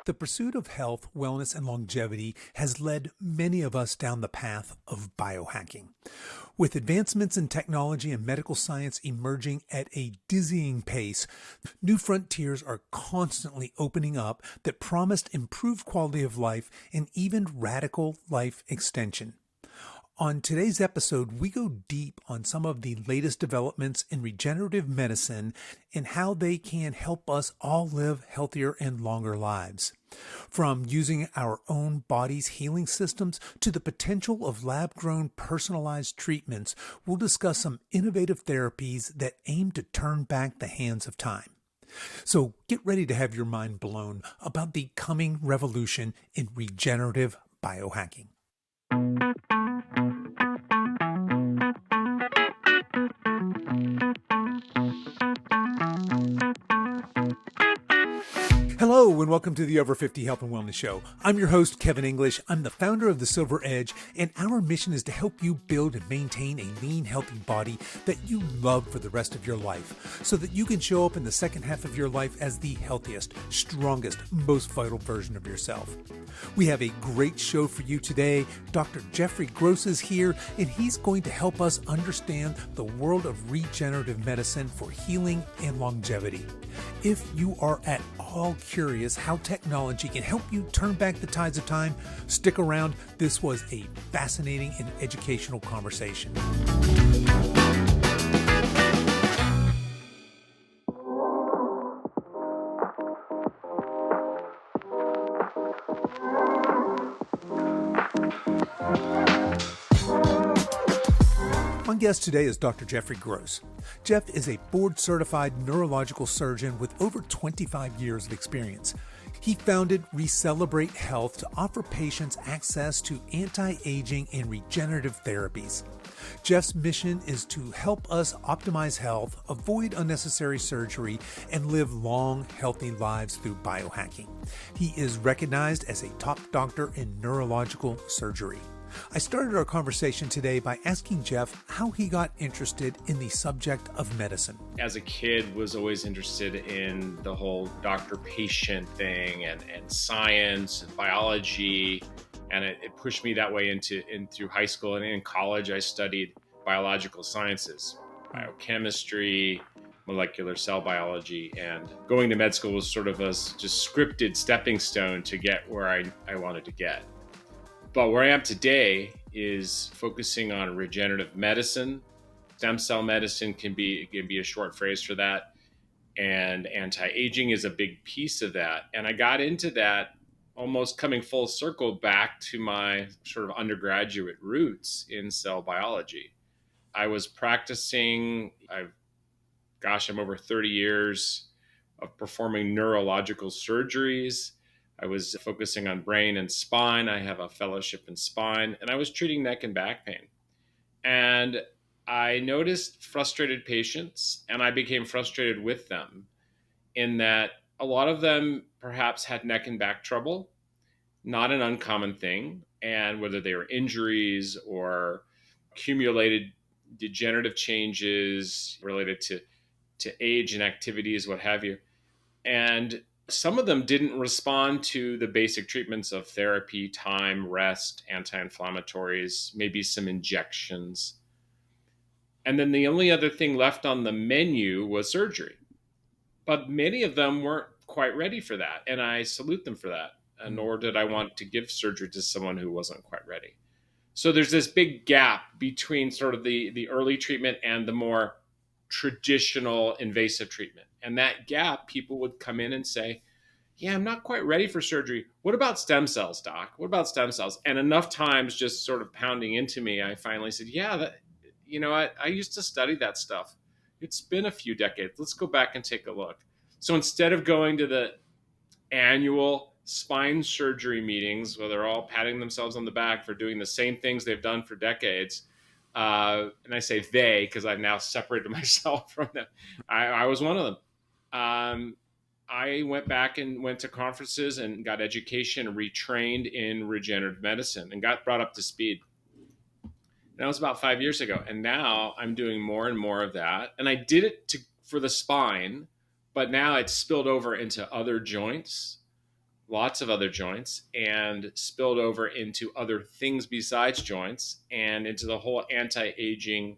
The pursuit of health, wellness, and longevity has led many of us down the path of biohacking. With advancements in technology and medical science emerging at a dizzying pace, new frontiers are constantly opening up that promised improved quality of life and even radical life extension. On today's episode, we go deep on some of the latest developments in regenerative medicine and how they can help us all live healthier and longer lives. From using our own body's healing systems to the potential of lab-grown personalized treatments, we'll discuss some innovative therapies that aim to turn back the hands of time. So get ready to have your mind blown about the coming revolution in regenerative biohacking. Hello and welcome to the Over 50 Health and Wellness Show. I'm your host, Kevin English. I'm the founder of The Silver Edge, and our mission is to help you build and maintain a lean, healthy body that you love for the rest of your life, so that you can show up in the second half of your life as the healthiest, strongest, most vital version of yourself. We have a great show for you today. Dr. Jeffrey Gross is here, and he's going to help us understand the world of regenerative medicine for healing and longevity. If you are at all curious how technology can help you turn back the tides of time, stick around. This was a fascinating and educational conversation. My guest today is Dr. Jeffrey Gross. Jeff is a board-certified neurological surgeon with over 25 years of experience. He founded ReCELLebrate Health to offer patients access to anti-aging and regenerative therapies. Jeff's mission is to help us optimize health, avoid unnecessary surgery, and live long, healthy lives through biohacking. He is recognized as a top doctor in neurological surgery. I started our conversation today by asking Jeff how he got interested in the subject of medicine. As a kid, was always interested in the whole doctor-patient thing and science and biology, and it pushed me that way into through high school. And in college, I studied biological sciences, biochemistry, molecular cell biology, and going to med school was sort of a just scripted stepping stone to get where I wanted to get. But where I am today is focusing on regenerative medicine. Stem cell medicine can be a short phrase for that. And anti-aging is a big piece of that. And I got into that almost coming full circle back to my sort of undergraduate roots in cell biology. I was practicing, I'm over 30 years of performing neurological surgeries. I was focusing on brain and spine. I have a fellowship in spine, and I was treating neck and back pain. And I noticed frustrated patients, and I became frustrated with them in that a lot of them perhaps had neck and back trouble, not an uncommon thing. And whether they were injuries or accumulated degenerative changes related to age and activities, what have you. And some of them didn't respond to the basic treatments of therapy, time, rest, anti-inflammatories, maybe some injections. And then the only other thing left on the menu was surgery. But many of them weren't quite ready for that. And I salute them for that. And nor did I want to give surgery to someone who wasn't quite ready. So there's this big gap between sort of the early treatment and the more traditional invasive treatment. And that gap, people would come in and say, yeah, I'm not quite ready for surgery. What about stem cells, doc? What about stem cells? And enough times just sort of pounding into me, I finally said, yeah, I used to study that stuff. It's been a few decades. Let's go back and take a look. So instead of going to the annual spine surgery meetings where they're all patting themselves on the back for doing the same things they've done for decades, and I say they because I've now separated myself from them. I was one of them. I went back and went to conferences and got education and retrained in regenerative medicine and got brought up to speed. And that was about 5 years ago. And now I'm doing more and more of that. And I did it for the spine, but now it's spilled over into other joints lots of other joints and spilled over into other things besides joints and into the whole anti-aging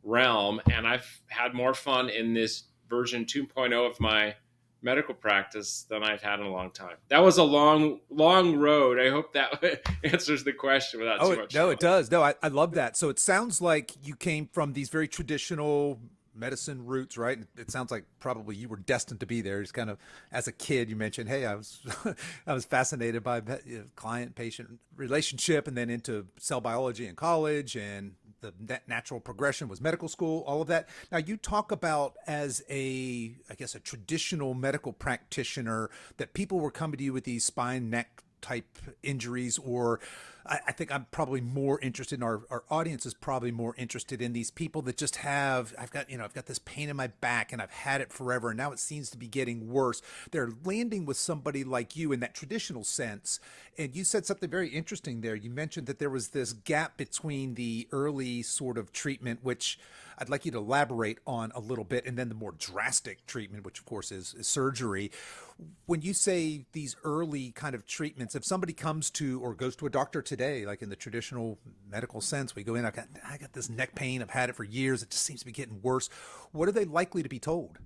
realm. And I've had more fun in this version 2.0 of my medical practice than I've had in a long time. That was a long road. I hope that answers the question without too much No, it trouble. does. No, I love that. So it sounds like you came from these very traditional medicine roots, right? It sounds like probably you were destined to be there. Just kind of as a kid, you mentioned, hey, I was I was fascinated by client patient relationship, and then into cell biology in college, and the natural progression was medical school, all of that. Now you talk about as I guess, a traditional medical practitioner that people were coming to you with these spine, neck type injuries, or I think I'm probably more interested in our audience is probably more interested in these people that just have, I've got this pain in my back and I've had it forever and now it seems to be getting worse. They're landing with somebody like you in that traditional sense. And you said something very interesting there. You mentioned that there was this gap between the early sort of treatment, which I'd like you to elaborate on a little bit, and then the more drastic treatment, which of course is surgery. When you say these early kind of treatments, if somebody comes to or goes to a doctor today, like in the traditional medical sense, we go in, I got this neck pain, I've had it for years, it just seems to be getting worse. What are they likely to be told?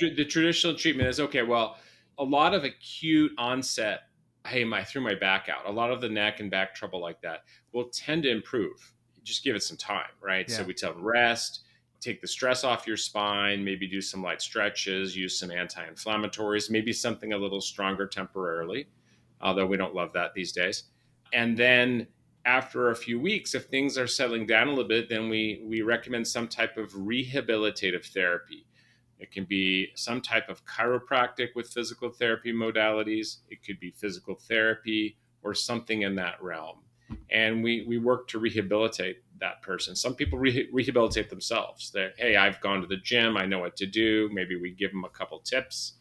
The traditional treatment is okay. Well, a lot of acute onset, hey, my threw my back out. A lot of the neck and back trouble like that will tend to improve. Just give it some time, right? So Yeah. we tell them rest, take the stress off your spine, maybe do some light stretches, use some anti-inflammatories, maybe something a little stronger temporarily, although we don't love that these days. And then after a few weeks, if things are settling down a little bit, then we recommend some type of rehabilitative therapy. It can be some type of chiropractic with physical therapy modalities. It could be physical therapy or something in that realm. And we work to rehabilitate that person. Some people rehabilitate themselves. They, hey, I've gone to the gym. I know what to do. Maybe we give them a couple tips.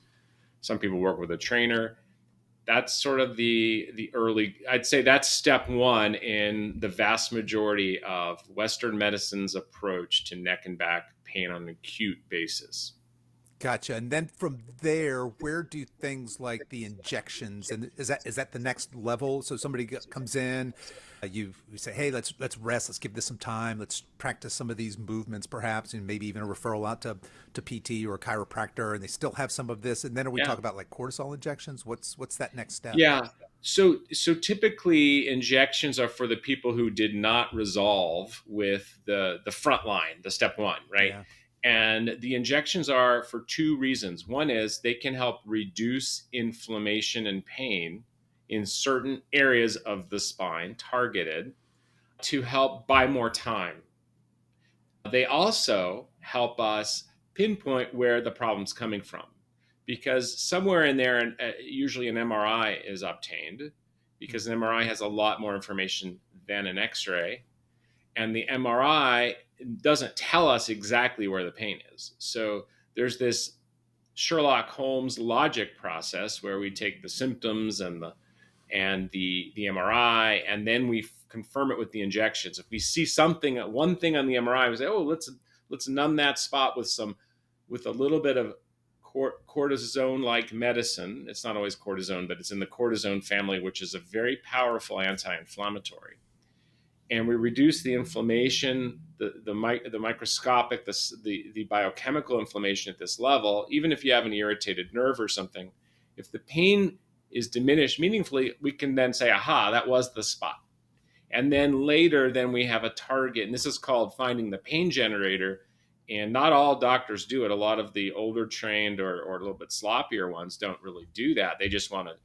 Some people work with a trainer. That's sort of the early, I'd say that's step one in the vast majority of Western medicine's approach to neck and back pain on an acute basis. Gotcha. And then from there, where do things like the injections, and is that the next level? So somebody comes in, you say, hey, let's rest, let's give this some time, let's practice some of these movements, perhaps, and maybe even a referral out to PT or a chiropractor, and they still have some of this. And then we Yeah. talk about like cortisol injections. What's that next step? Yeah. So typically injections are for the people who did not resolve with the front line, the step one, right? Yeah. And the injections are for two reasons. One is they can help reduce inflammation and pain in certain areas of the spine, targeted, to help buy more time. They also help us pinpoint where the problem's coming from because somewhere in there, usually an MRI is obtained because an MRI has a lot more information than an X ray. And the MRI doesn't tell us exactly where the pain is. So there's this Sherlock Holmes logic process where we take the symptoms and the MRI, and then we confirm it with the injections. If we see something, one thing on the MRI, we say, oh, let's numb that spot with a little bit of cortisone-like medicine. It's not always cortisone, but it's in the cortisone family, which is a very powerful anti-inflammatory. And we reduce the inflammation, the microscopic, the biochemical inflammation at this level. Even if you have an irritated nerve or something, if the pain is diminished meaningfully, we can then say, aha, that was the spot. And then later, then we have a target, and this is called finding the pain generator. And not all doctors do it. A lot of the older trained or a little bit sloppier ones don't really do that. They just want to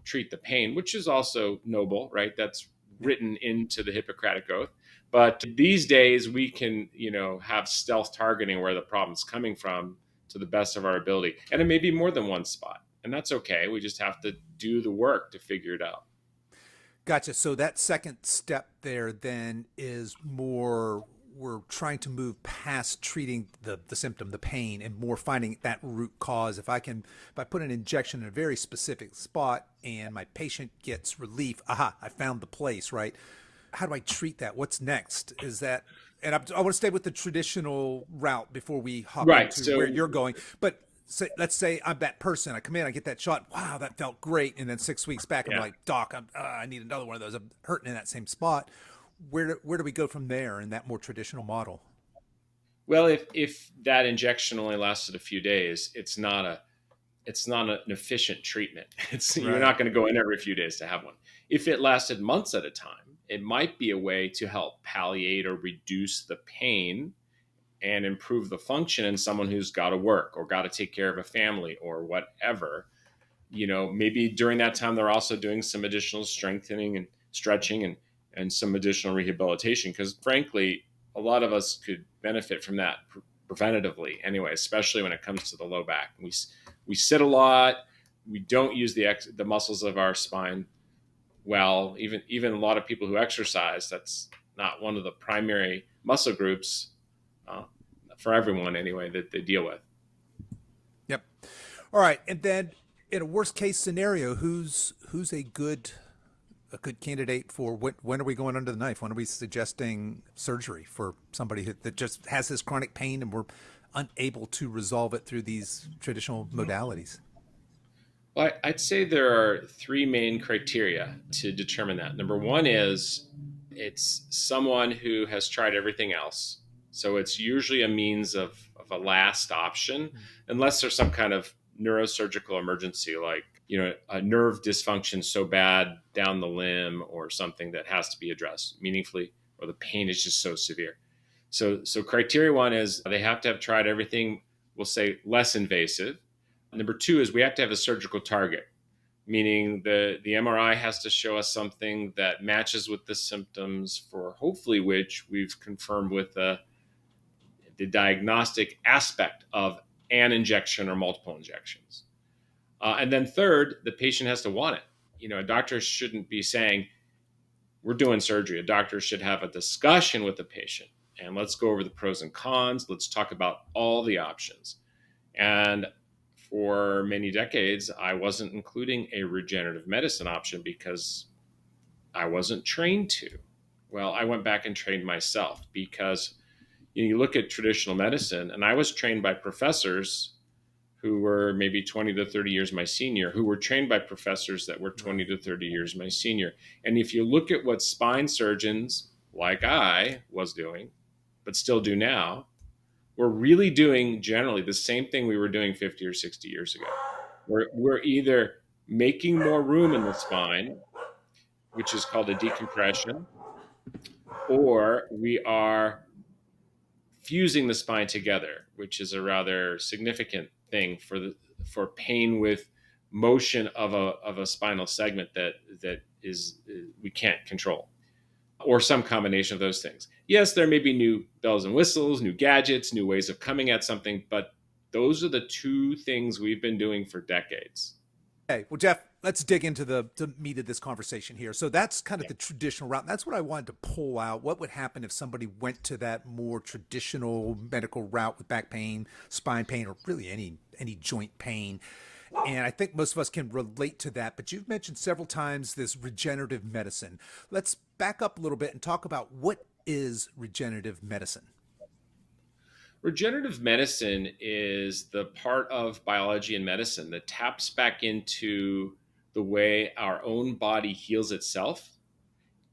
treat the pain, which is also noble, right? That's Yeah. written into the Hippocratic Oath. But these days, we can, have stealth targeting where the problem's coming from to the best of our ability, and it may be more than one spot, and that's okay. We just have to do the work to figure it out. Gotcha. So that second step there then is more we're trying to move past treating the symptom, the pain, and more finding that root cause. If I put an injection in a very specific spot and my patient gets relief, aha, I found the place, right? How do I treat that? What's next? Is that, and I want to stay with the traditional route before we hop Right. into where So you're going. But let's say I'm that person. I come in, I get that shot. Wow, that felt great. And then 6 weeks back, I'm Yeah. like, Doc, I need another one of those. I'm hurting in that same spot. Where do we go from there in that more traditional model? Well, if that injection only lasted a few days, it's not an efficient treatment. It's You're Right. not going to go in every few days to have one. If it lasted months at a time, it might be a way to help palliate or reduce the pain and improve the function in someone who's got to work or got to take care of a family or whatever. Maybe during that time they're also doing some additional strengthening and stretching and some additional rehabilitation, because frankly a lot of us could benefit from that preventatively anyway, especially when it comes to the low back. We sit a lot, we don't use the muscles of our spine well. Even a lot of people who exercise, that's not one of the primary muscle groups, uh, for everyone anyway, that they deal with. Yep. All right. And then in a worst case scenario, who's a good candidate for when are we going under the knife? When are we suggesting surgery for somebody that just has this chronic pain and we're unable to resolve it through these traditional modalities? Well, I'd say there are three main criteria to determine that. Number one is it's someone who has tried everything else. So it's usually a means of a last option, unless there's some kind of neurosurgical emergency, like, a nerve dysfunction so bad down the limb or something that has to be addressed meaningfully, or the pain is just so severe. So criteria one is they have to have tried everything, we'll say less invasive. Number two is we have to have a surgical target, meaning the MRI has to show us something that matches with the symptoms, for hopefully which we've confirmed with the diagnostic aspect of an injection or multiple injections. And then third, the patient has to want it. A doctor shouldn't be saying, we're doing surgery. A doctor should have a discussion with the patient and let's go over the pros and cons. Let's talk about all the options. And for many decades, I wasn't including a regenerative medicine option because I wasn't trained to. Well, I went back and trained myself because you look at traditional medicine, and I was trained by professors who were maybe 20 to 30 years my senior, who were trained by professors that were 20 Right. to 30 years my senior. And if you look at what spine surgeons like I was doing, but still do now, we're really doing generally the same thing we were doing 50 or 60 years ago. We're either making more room in the spine, which is called a decompression, or we are fusing the spine together, which is a rather significant thing for pain with motion of a spinal segment that is we can't control, or some combination of those things. Yes, there may be new bells and whistles, new gadgets, new ways of coming at something, but those are the two things we've been doing for decades. Okay, well, Jeff, let's dig into the meat of this conversation here. So that's kind of the traditional route. That's what I wanted to pull out. What would happen if somebody went to that more traditional medical route with back pain, spine pain, or really any joint pain? And I think most of us can relate to that. But you've mentioned several times this regenerative medicine. Let's back up a little bit and talk about what is regenerative medicine. Regenerative medicine is the part of biology and medicine that taps back into the way our own body heals itself,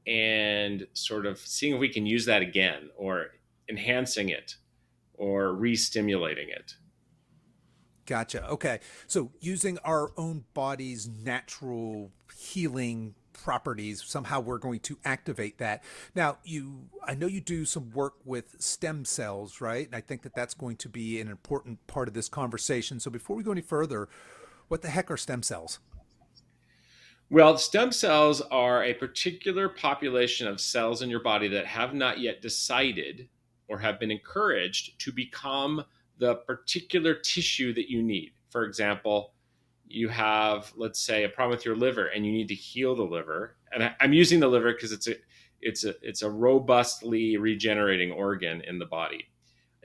and sort of seeing if we can use that again, or enhancing it, or re-stimulating it. Gotcha. Okay. So using our own body's natural healing properties, somehow we're going to activate that. Now, I know you do some work with stem cells, right? And I think that that's going to be an important part of this conversation. So before we go any further, what the heck are stem cells? Well, stem cells are a particular population of cells in your body that have not yet decided or have been encouraged to become the particular tissue that you need. For example, you have, let's say, a problem with your liver and you need to heal the liver. And I'm using the liver because it's a robustly regenerating organ in the body.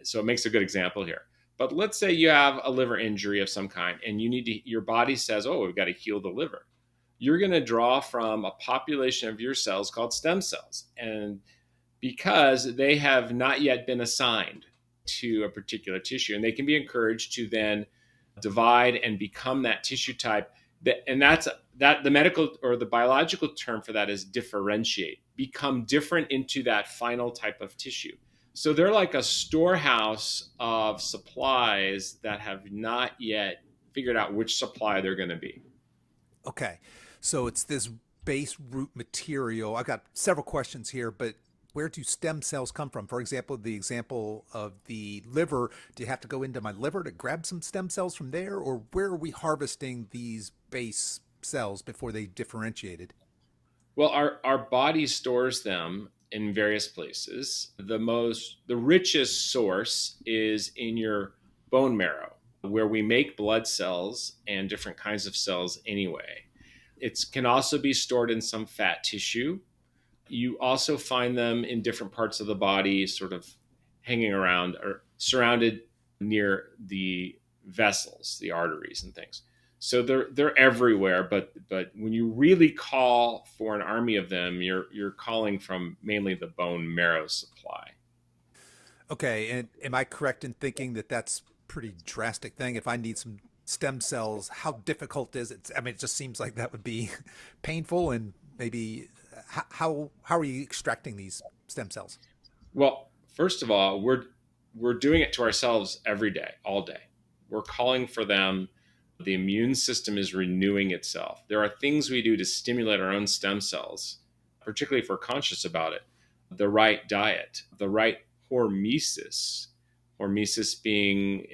So it makes a good example here. But let's say you have a liver injury of some kind and your body says, "Oh, we've got to heal the liver." You're going to draw from a population of your cells called stem cells. And because they have not yet been assigned to a particular tissue, and they can be encouraged to then divide and become that tissue type. That the medical or the biological term for that is differentiate, become different into that final type of tissue. So they're like a storehouse of supplies that have not yet figured out which supply they're going to be. Okay. So it's this base root material. I've got several questions here, but where do stem cells come from? For example, the example of the liver, do you have to go into my liver to grab some stem cells from there? Or where are we harvesting these base cells before they differentiated? Well, our body stores them in various places. The richest source is in your bone marrow, where we make blood cells and different kinds of cells anyway. It can also be stored in some fat tissue. You also find them in different parts of the body, sort of hanging around or surrounded near the vessels, the arteries and things. So they're everywhere, but when you really call for an army of them, you're calling from mainly the bone marrow supply. Okay, and am I correct in thinking that that's pretty drastic thing? If I need some stem cells, how difficult is it? I mean, it just seems like that would be painful, and maybe how are you extracting these stem cells? Well, first of all, we're doing it to ourselves every day, all day. We're calling for them. The immune system is renewing itself. There are things we do to stimulate our own stem cells, particularly if we're conscious about it. The right diet, the right hormesis, hormesis being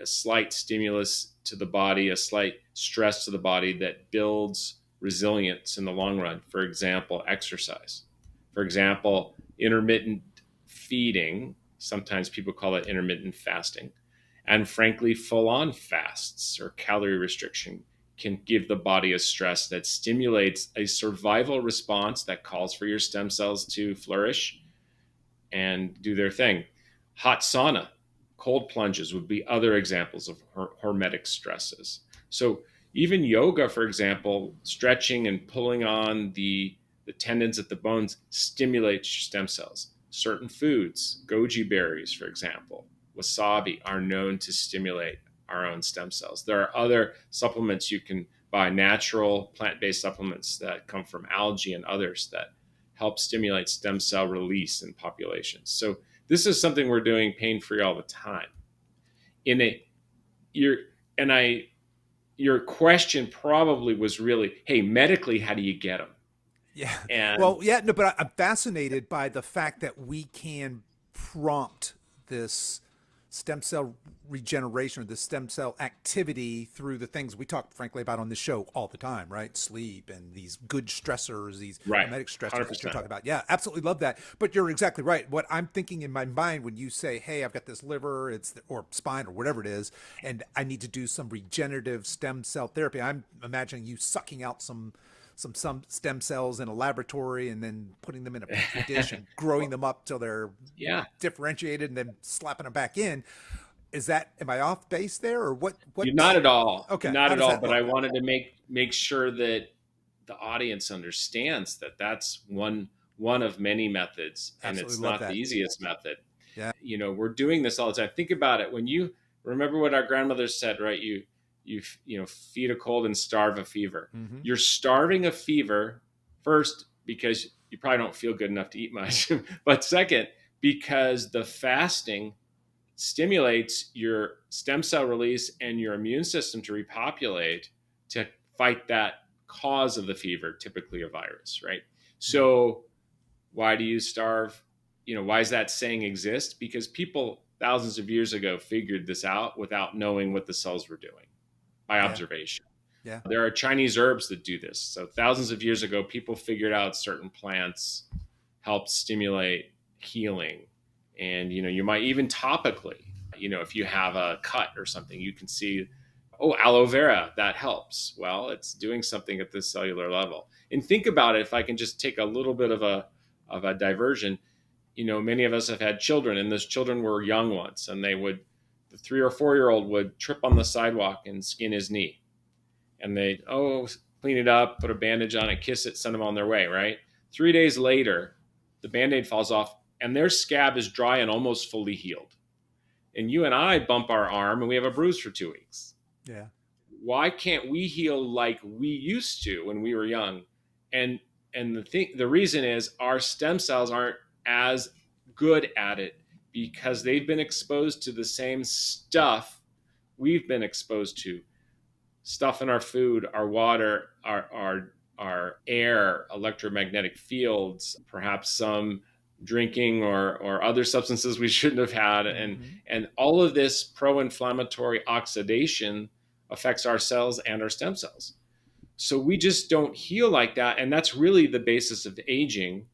a slight stimulus to the body, a slight stress to the body that builds resilience in the long run. For example, exercise. For example, intermittent feeding. Sometimes people call it intermittent fasting. And frankly, full on fasts or calorie restriction can give the body a stress that stimulates a survival response that calls for your stem cells to flourish and do their thing. Hot sauna, cold plunges would be other examples of hormetic stresses. So even yoga, for example, stretching and pulling on the tendons at the bones stimulates your stem cells. Certain foods, goji berries, for example, wasabi, are known to stimulate our own stem cells. There are other supplements you can buy, natural plant-based supplements that come from algae and others that help stimulate stem cell release in populations. So this is something we're doing pain-free all the time. In a your and I Your question probably was really, hey, medically, how do you get them? Yeah. And Well, yeah, no, but I'm fascinated by the fact that we can prompt this stem cell regeneration or the stem cell activity through the things we talk, frankly, about on this show all the time, right? Sleep and these good stressors, these right, hormetic stressors that you're 100%. talking about. Yeah, absolutely love that. But you're exactly right. What I'm thinking in my mind when you say, "Hey, I've got this liver, or spine or whatever it is, and I need to do some regenerative stem cell therapy," I'm imagining you sucking out some stem cells in a laboratory and then putting them in a petri dish and growing them up till they're Yeah, differentiated and then slapping them back in. Is that, am I off base there, or you're what? not at all. You're Okay, not how at does all. that But I look? wanted to make sure that the audience understands that that's one of many methods, and Absolutely it's love not the that. easiest method. Yeah. We're doing this all the time. Think about it. When you remember what our grandmothers said, right? You feed a cold and starve a fever. Mm-hmm. You're starving a fever first because you probably don't feel good enough to eat much, but second because the fasting stimulates your stem cell release and your immune system to repopulate to fight that cause of the fever, typically a virus, right? Mm-hmm. So why do you starve? Why does that saying exist? Because people thousands of years ago figured this out without knowing what the cells were doing by Yeah. observation. Yeah. There are Chinese herbs that do this. So thousands of years ago, people figured out certain plants help stimulate healing. And, you might even topically, if you have a cut or something, you can see, oh, aloe vera, that helps. Well, it's doing something at the cellular level. And think about it, if I can just take a little bit of a diversion, many of us have had children, and those children were young ones, and the 3 or 4 year old would trip on the sidewalk and skin his knee. And they, clean it up, put a bandage on it, kiss it, send them on their way, right? 3 days later, the band-aid falls off and their scab is dry and almost fully healed. And you and I bump our arm and we have a bruise for 2 weeks. Yeah. Why can't we heal like we used to when we were young? And the reason is our stem cells aren't as good at it because they've been exposed to the same stuff we've been exposed to. Stuff in our food, our water, our air, electromagnetic fields, perhaps some drinking or other substances we shouldn't have had, Mm-hmm. and all of this pro-inflammatory oxidation affects our cells and our stem cells. So we just don't heal like that, and that's really the basis of aging.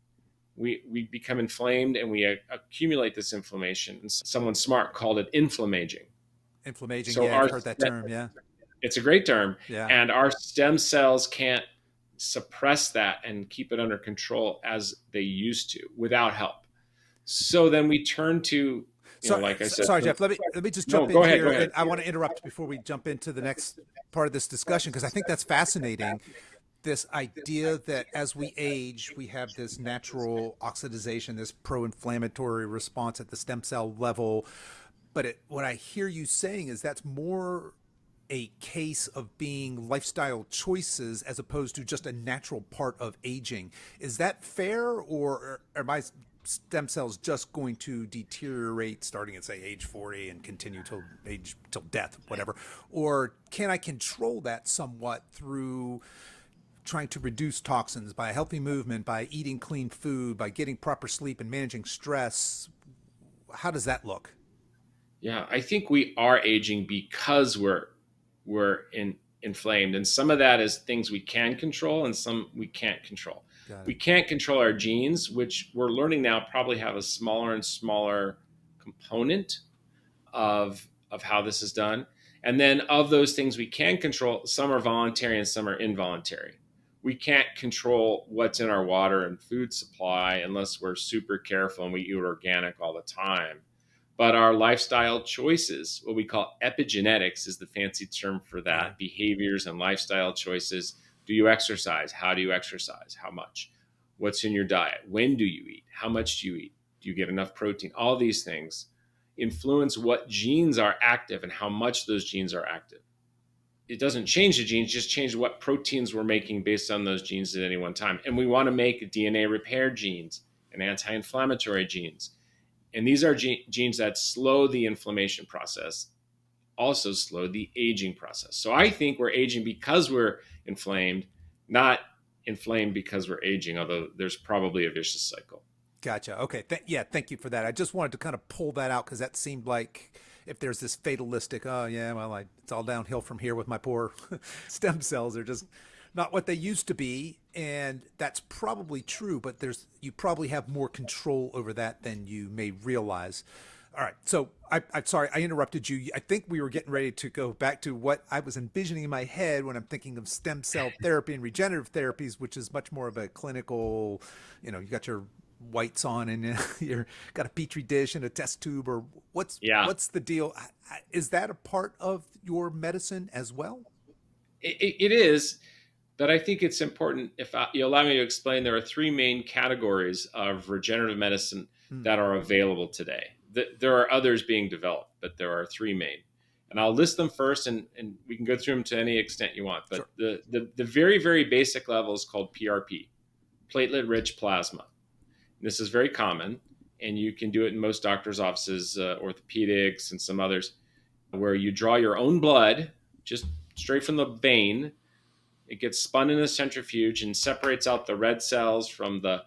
We become inflamed and we accumulate this inflammation. And someone smart called it inflammaging. Inflammaging. So Yeah, I've our heard that term. Yeah. it's a great term. Yeah. And our stem cells can't suppress that and keep it under control as they used to without help. So then we turn to, So, like I said, sorry, Jeff. Let me just no, jump in go ahead, go here, ahead. and I want to interrupt before we jump into the next part of this discussion because I think that's fascinating. This idea that as we age, we have this natural oxidization, this pro-inflammatory response at the stem cell level. But what I hear you saying is that's more a case of being lifestyle choices as opposed to just a natural part of aging. Is that fair, or are my stem cells just going to deteriorate starting at say age 40 and continue till death, whatever? Or can I control that somewhat through trying to reduce toxins by healthy movement, by eating clean food, by getting proper sleep and managing stress? How does that look? Yeah, I think we are aging because we're inflamed, and some of that is things we can control, and some we can't control. Got it. We can't control our genes, which we're learning now probably have a smaller and smaller component of how this is done. And then of those things we can control, some are voluntary and some are involuntary. We can't control what's in our water and food supply unless we're super careful and we eat organic all the time. But our lifestyle choices, what we call epigenetics is the fancy term for Yeah. that, behaviors and lifestyle choices. Do you exercise? How do you exercise? How much? What's in your diet? When do you eat? How much do you eat? Do you get enough protein? All these things influence what genes are active and how much those genes are active. It doesn't change the genes, just change what proteins we're making based on those genes at any one time. And we want to make DNA repair genes and anti-inflammatory genes. And these are genes that slow the inflammation process, also slow the aging process. So I think we're aging because we're inflamed, not inflamed because we're aging, although there's probably a vicious cycle. Gotcha. Okay. Yeah. Thank you for that. I just wanted to kind of pull that out because that seemed like if there's this fatalistic, oh yeah, well, it's all downhill from here with my poor stem cells. They're just not what they used to be, and that's probably true. But you probably have more control over that than you may realize. All right. So I'm sorry I interrupted you. I think we were getting ready to go back to what I was envisioning in my head when I'm thinking of stem cell therapy and regenerative therapies, which is much more of a clinical. You got your whites on and you're got a petri dish and a test tube, or Yeah, what's the deal? Is that a part of your medicine as well? it is. But I think it's important, if you allow me to explain, there are three main categories of regenerative medicine Hmm. that are available today. There are others being developed, but there are three main. And I'll list them first, and we can go through them to any extent you want. But Sure. the very, very basic level is called PRP, platelet rich plasma. This is very common, and you can do it in most doctors' offices, orthopedics, and some others, where you draw your own blood just straight from the vein. It gets spun in a centrifuge and separates out the red cells from the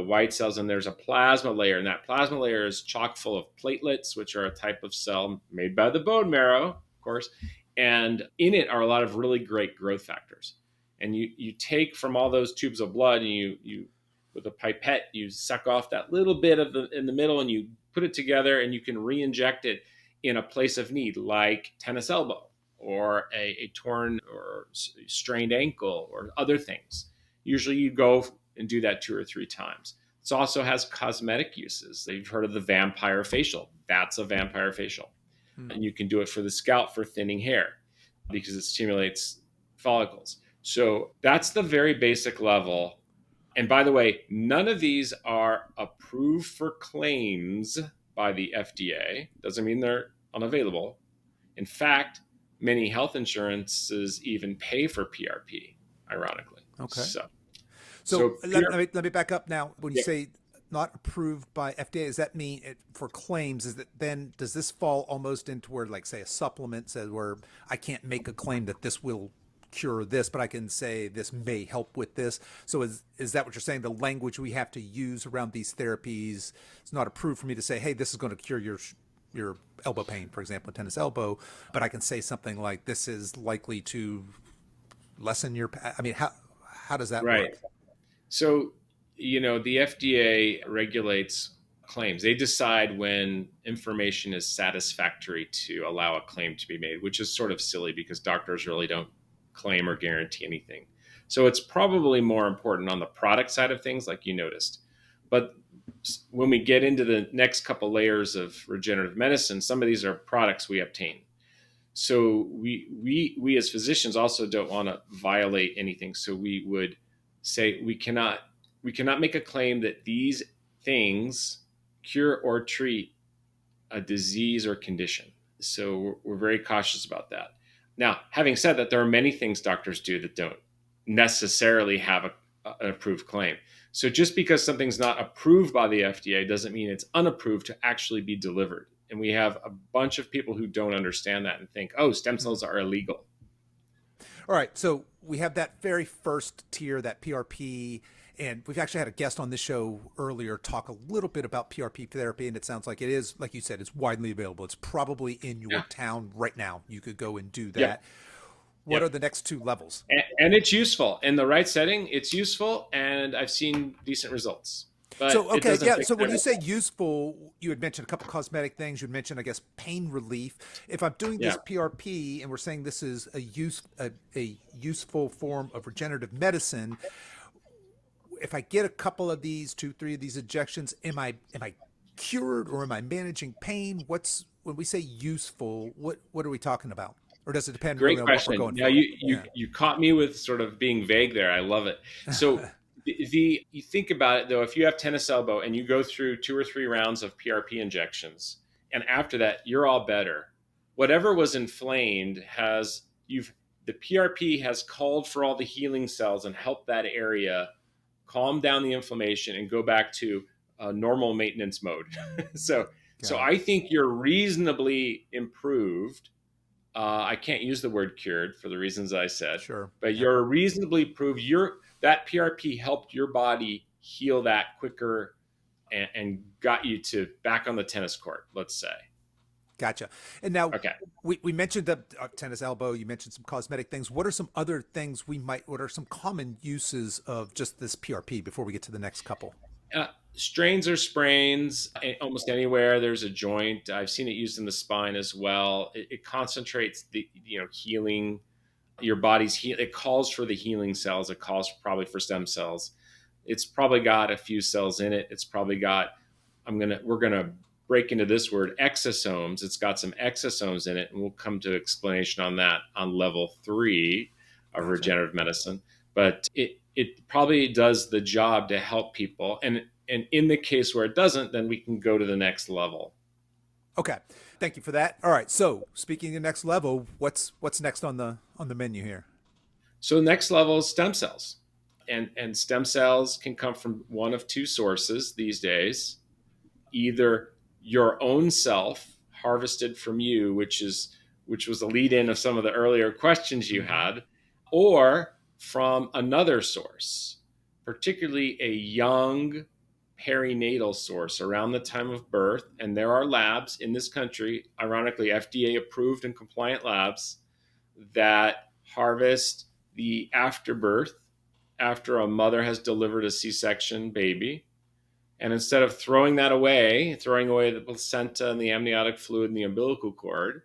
white cells, and there's a plasma layer, and that plasma layer is chock full of platelets, which are a type of cell made by the bone marrow, of course, and in it are a lot of really great growth factors. And you take from all those tubes of blood, and you with a pipette you suck off that little bit of the in the middle, and you put it together, and you can re-inject it in a place of need, like tennis elbow or a torn or strained ankle or other things. Usually you go and do that 2 or 3 times. It also has cosmetic uses. You've heard of the vampire facial. That's a vampire facial. Hmm. And you can do it for the scalp for thinning hair because it stimulates follicles. So that's the very basic level. And by the way, none of these are approved for claims by the FDA. Doesn't mean they're unavailable. In fact, many health insurances even pay for PRP, ironically. Okay. So, So let, PR, let me let me back up now. When you yeah, say not approved by FDA, does that mean for claims? Is that then does this fall almost into where, like, say, a supplement says where I can't make a claim that this will cure this, but I can say this may help with this. So is that what you're saying? The language we have to use around these therapies, it's not approved for me to say, hey, this is going to cure your elbow pain, for example, tennis elbow, but I can say something like this is likely to lessen your. I mean, how does that right. work? So, the FDA regulates claims. They decide when information is satisfactory to allow a claim to be made, which is sort of silly because doctors really don't claim or guarantee anything. So it's probably more important on the product side of things, like you noticed. But when we get into the next couple layers of regenerative medicine, some of these are products we obtain. So we as physicians also don't want to violate anything. So we would say we cannot make a claim that these things cure or treat a disease or condition. So we're very cautious about that. Now, having said that, there are many things doctors do that don't necessarily have an approved claim. So just because something's not approved by the FDA doesn't mean it's unapproved to actually be delivered. And we have a bunch of people who don't understand that and think, oh, stem cells are illegal. All right, so we have that very first tier, that PRP, and we've actually had a guest on this show earlier talk a little bit about PRP therapy, and it sounds like it is, like you said, it's widely available. It's probably in your Yeah. town right now. You could go and do Yep. that. What are Yep. the next two levels? And it's useful in the right setting. It's useful, and I've seen decent results, So, but it okay, doesn't yeah. fix So when you say everything. useful, you had mentioned a couple cosmetic things. You mentioned, I guess, pain relief. If I'm doing Yeah. this PRP and we're saying this is a useful form of regenerative medicine, if I get a couple of these, two, three of these injections, am I cured or am I managing pain? What's when we say useful, what are we talking about? Or does it depend really Great on what we're question. going Now for? you Yeah. caught me with sort of being vague there. I love it. So the you think about it though, if you have tennis elbow and you go through 2 or 3 rounds of PRP injections, and after that you're all better. Whatever was inflamed has you've the PRP has called for all the healing cells and helped that area calm down the inflammation and go back to normal maintenance mode. so so Got it. I think you're reasonably improved. I can't use the word cured for the reasons I said, Sure. but Yep. you're reasonably proved that PRP helped your body heal that quicker and got you to back on the tennis court, let's say. Gotcha. And now Okay. we mentioned the tennis elbow. You mentioned some cosmetic things. What are some other things what are some common uses of just this PRP before we get to the next couple? Strains or sprains almost anywhere there's a joint. I've seen it used in the spine as well. It concentrates the healing your body's it calls for the healing cells. It calls probably for stem cells. It's probably got a few cells in it. It's probably got we're gonna break into this word exosomes. It's got some exosomes in it, and we'll come to explanation on that on level 3 of Gotcha. regenerative medicine. But it probably does the job to help people. And in the case where it doesn't, then we can go to the next level. Okay. Thank you for that. All right. So speaking of next level, what's next on the menu here? So the next level is stem cells. And stem cells can come from one of two sources these days, either your own self harvested from you, which was the lead in of some of the earlier questions you Mm-hmm. had, or from another source, particularly a young perinatal source around the time of birth. And there are labs in this country, ironically FDA approved and compliant labs, that harvest the afterbirth after a mother has delivered a C-section baby. And instead of throwing away the placenta and the amniotic fluid and the umbilical cord,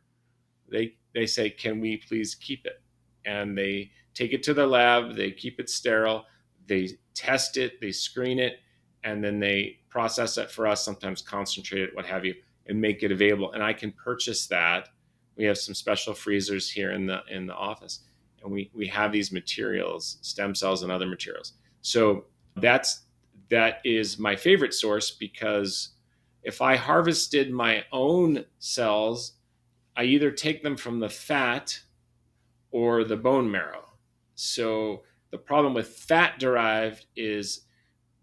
they say, can we please keep it? And they take it to their lab, they keep it sterile, they test it, they screen it, and then they process it for us, sometimes concentrate it, what have you, and make it available. And I can purchase that. We have some special freezers here in the office, and we have these materials, stem cells and other materials. So that is my favorite source, because if I harvested my own cells, I either take them from the fat or the bone marrow. So the problem with fat derived is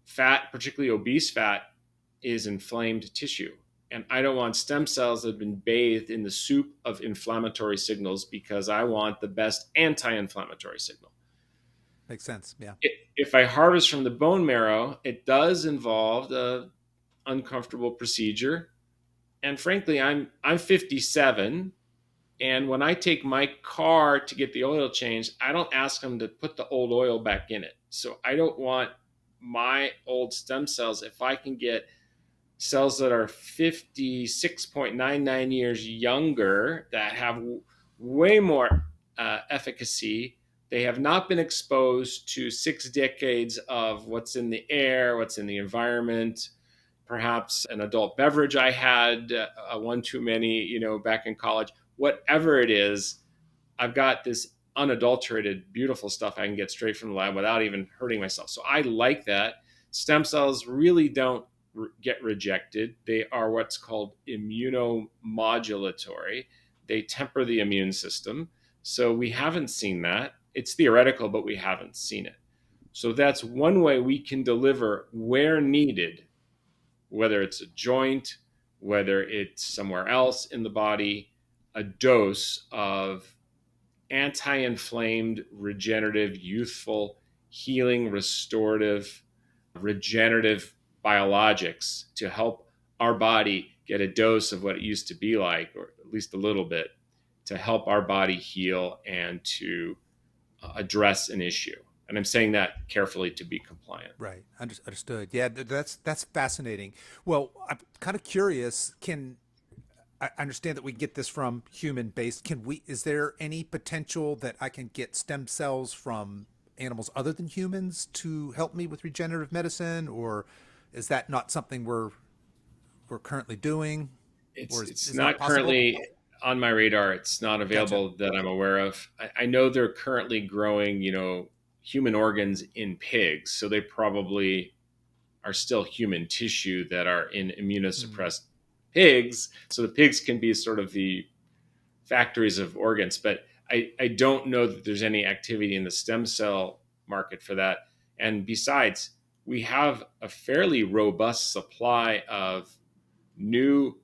fat, particularly obese fat, is inflamed tissue. And I don't want stem cells that have been bathed in the soup of inflammatory signals because I want the best anti inflammatory signal. Makes sense. Yeah. If I harvest from the bone marrow, it does involve an uncomfortable procedure. And frankly, I'm 57. And when I take my car to get the oil changed, I don't ask them to put the old oil back in it. So I don't want my old stem cells, if I can get cells that are 56.99 years younger that have way more efficacy. They have not been exposed to 6 decades of what's in the air, what's in the environment, perhaps an adult beverage I had, one too many, back in college. Whatever it is, I've got this unadulterated, beautiful stuff I can get straight from the lab without even hurting myself. So I like that. Stem cells really don't get rejected. They are what's called immunomodulatory. They temper the immune system. So we haven't seen that. It's theoretical, but we haven't seen it. So that's one way we can deliver where needed, whether it's a joint, whether it's somewhere else in the body, a dose of anti-inflamed, regenerative, youthful, healing, restorative, regenerative biologics to help our body get a dose of what it used to be like, or at least a little bit, to help our body heal and to address an issue. And I'm saying that carefully to be compliant. Right. Understood. Yeah, that's fascinating. Well, I'm kind of curious. I understand that we get this from human based. Is there any potential that I can get stem cells from animals other than humans to help me with regenerative medicine, or is that not something we're currently doing? Or It's is that not possible? currently on my radar. It's not Gotcha. available that I'm aware of. I know they're currently growing, human organs in pigs. So they probably are still human tissue that are in Mm, immunosuppressed pigs. So the pigs can be sort of the factories of organs. But I don't know that there's any activity in the stem cell market for that. And besides, we have a fairly robust supply of new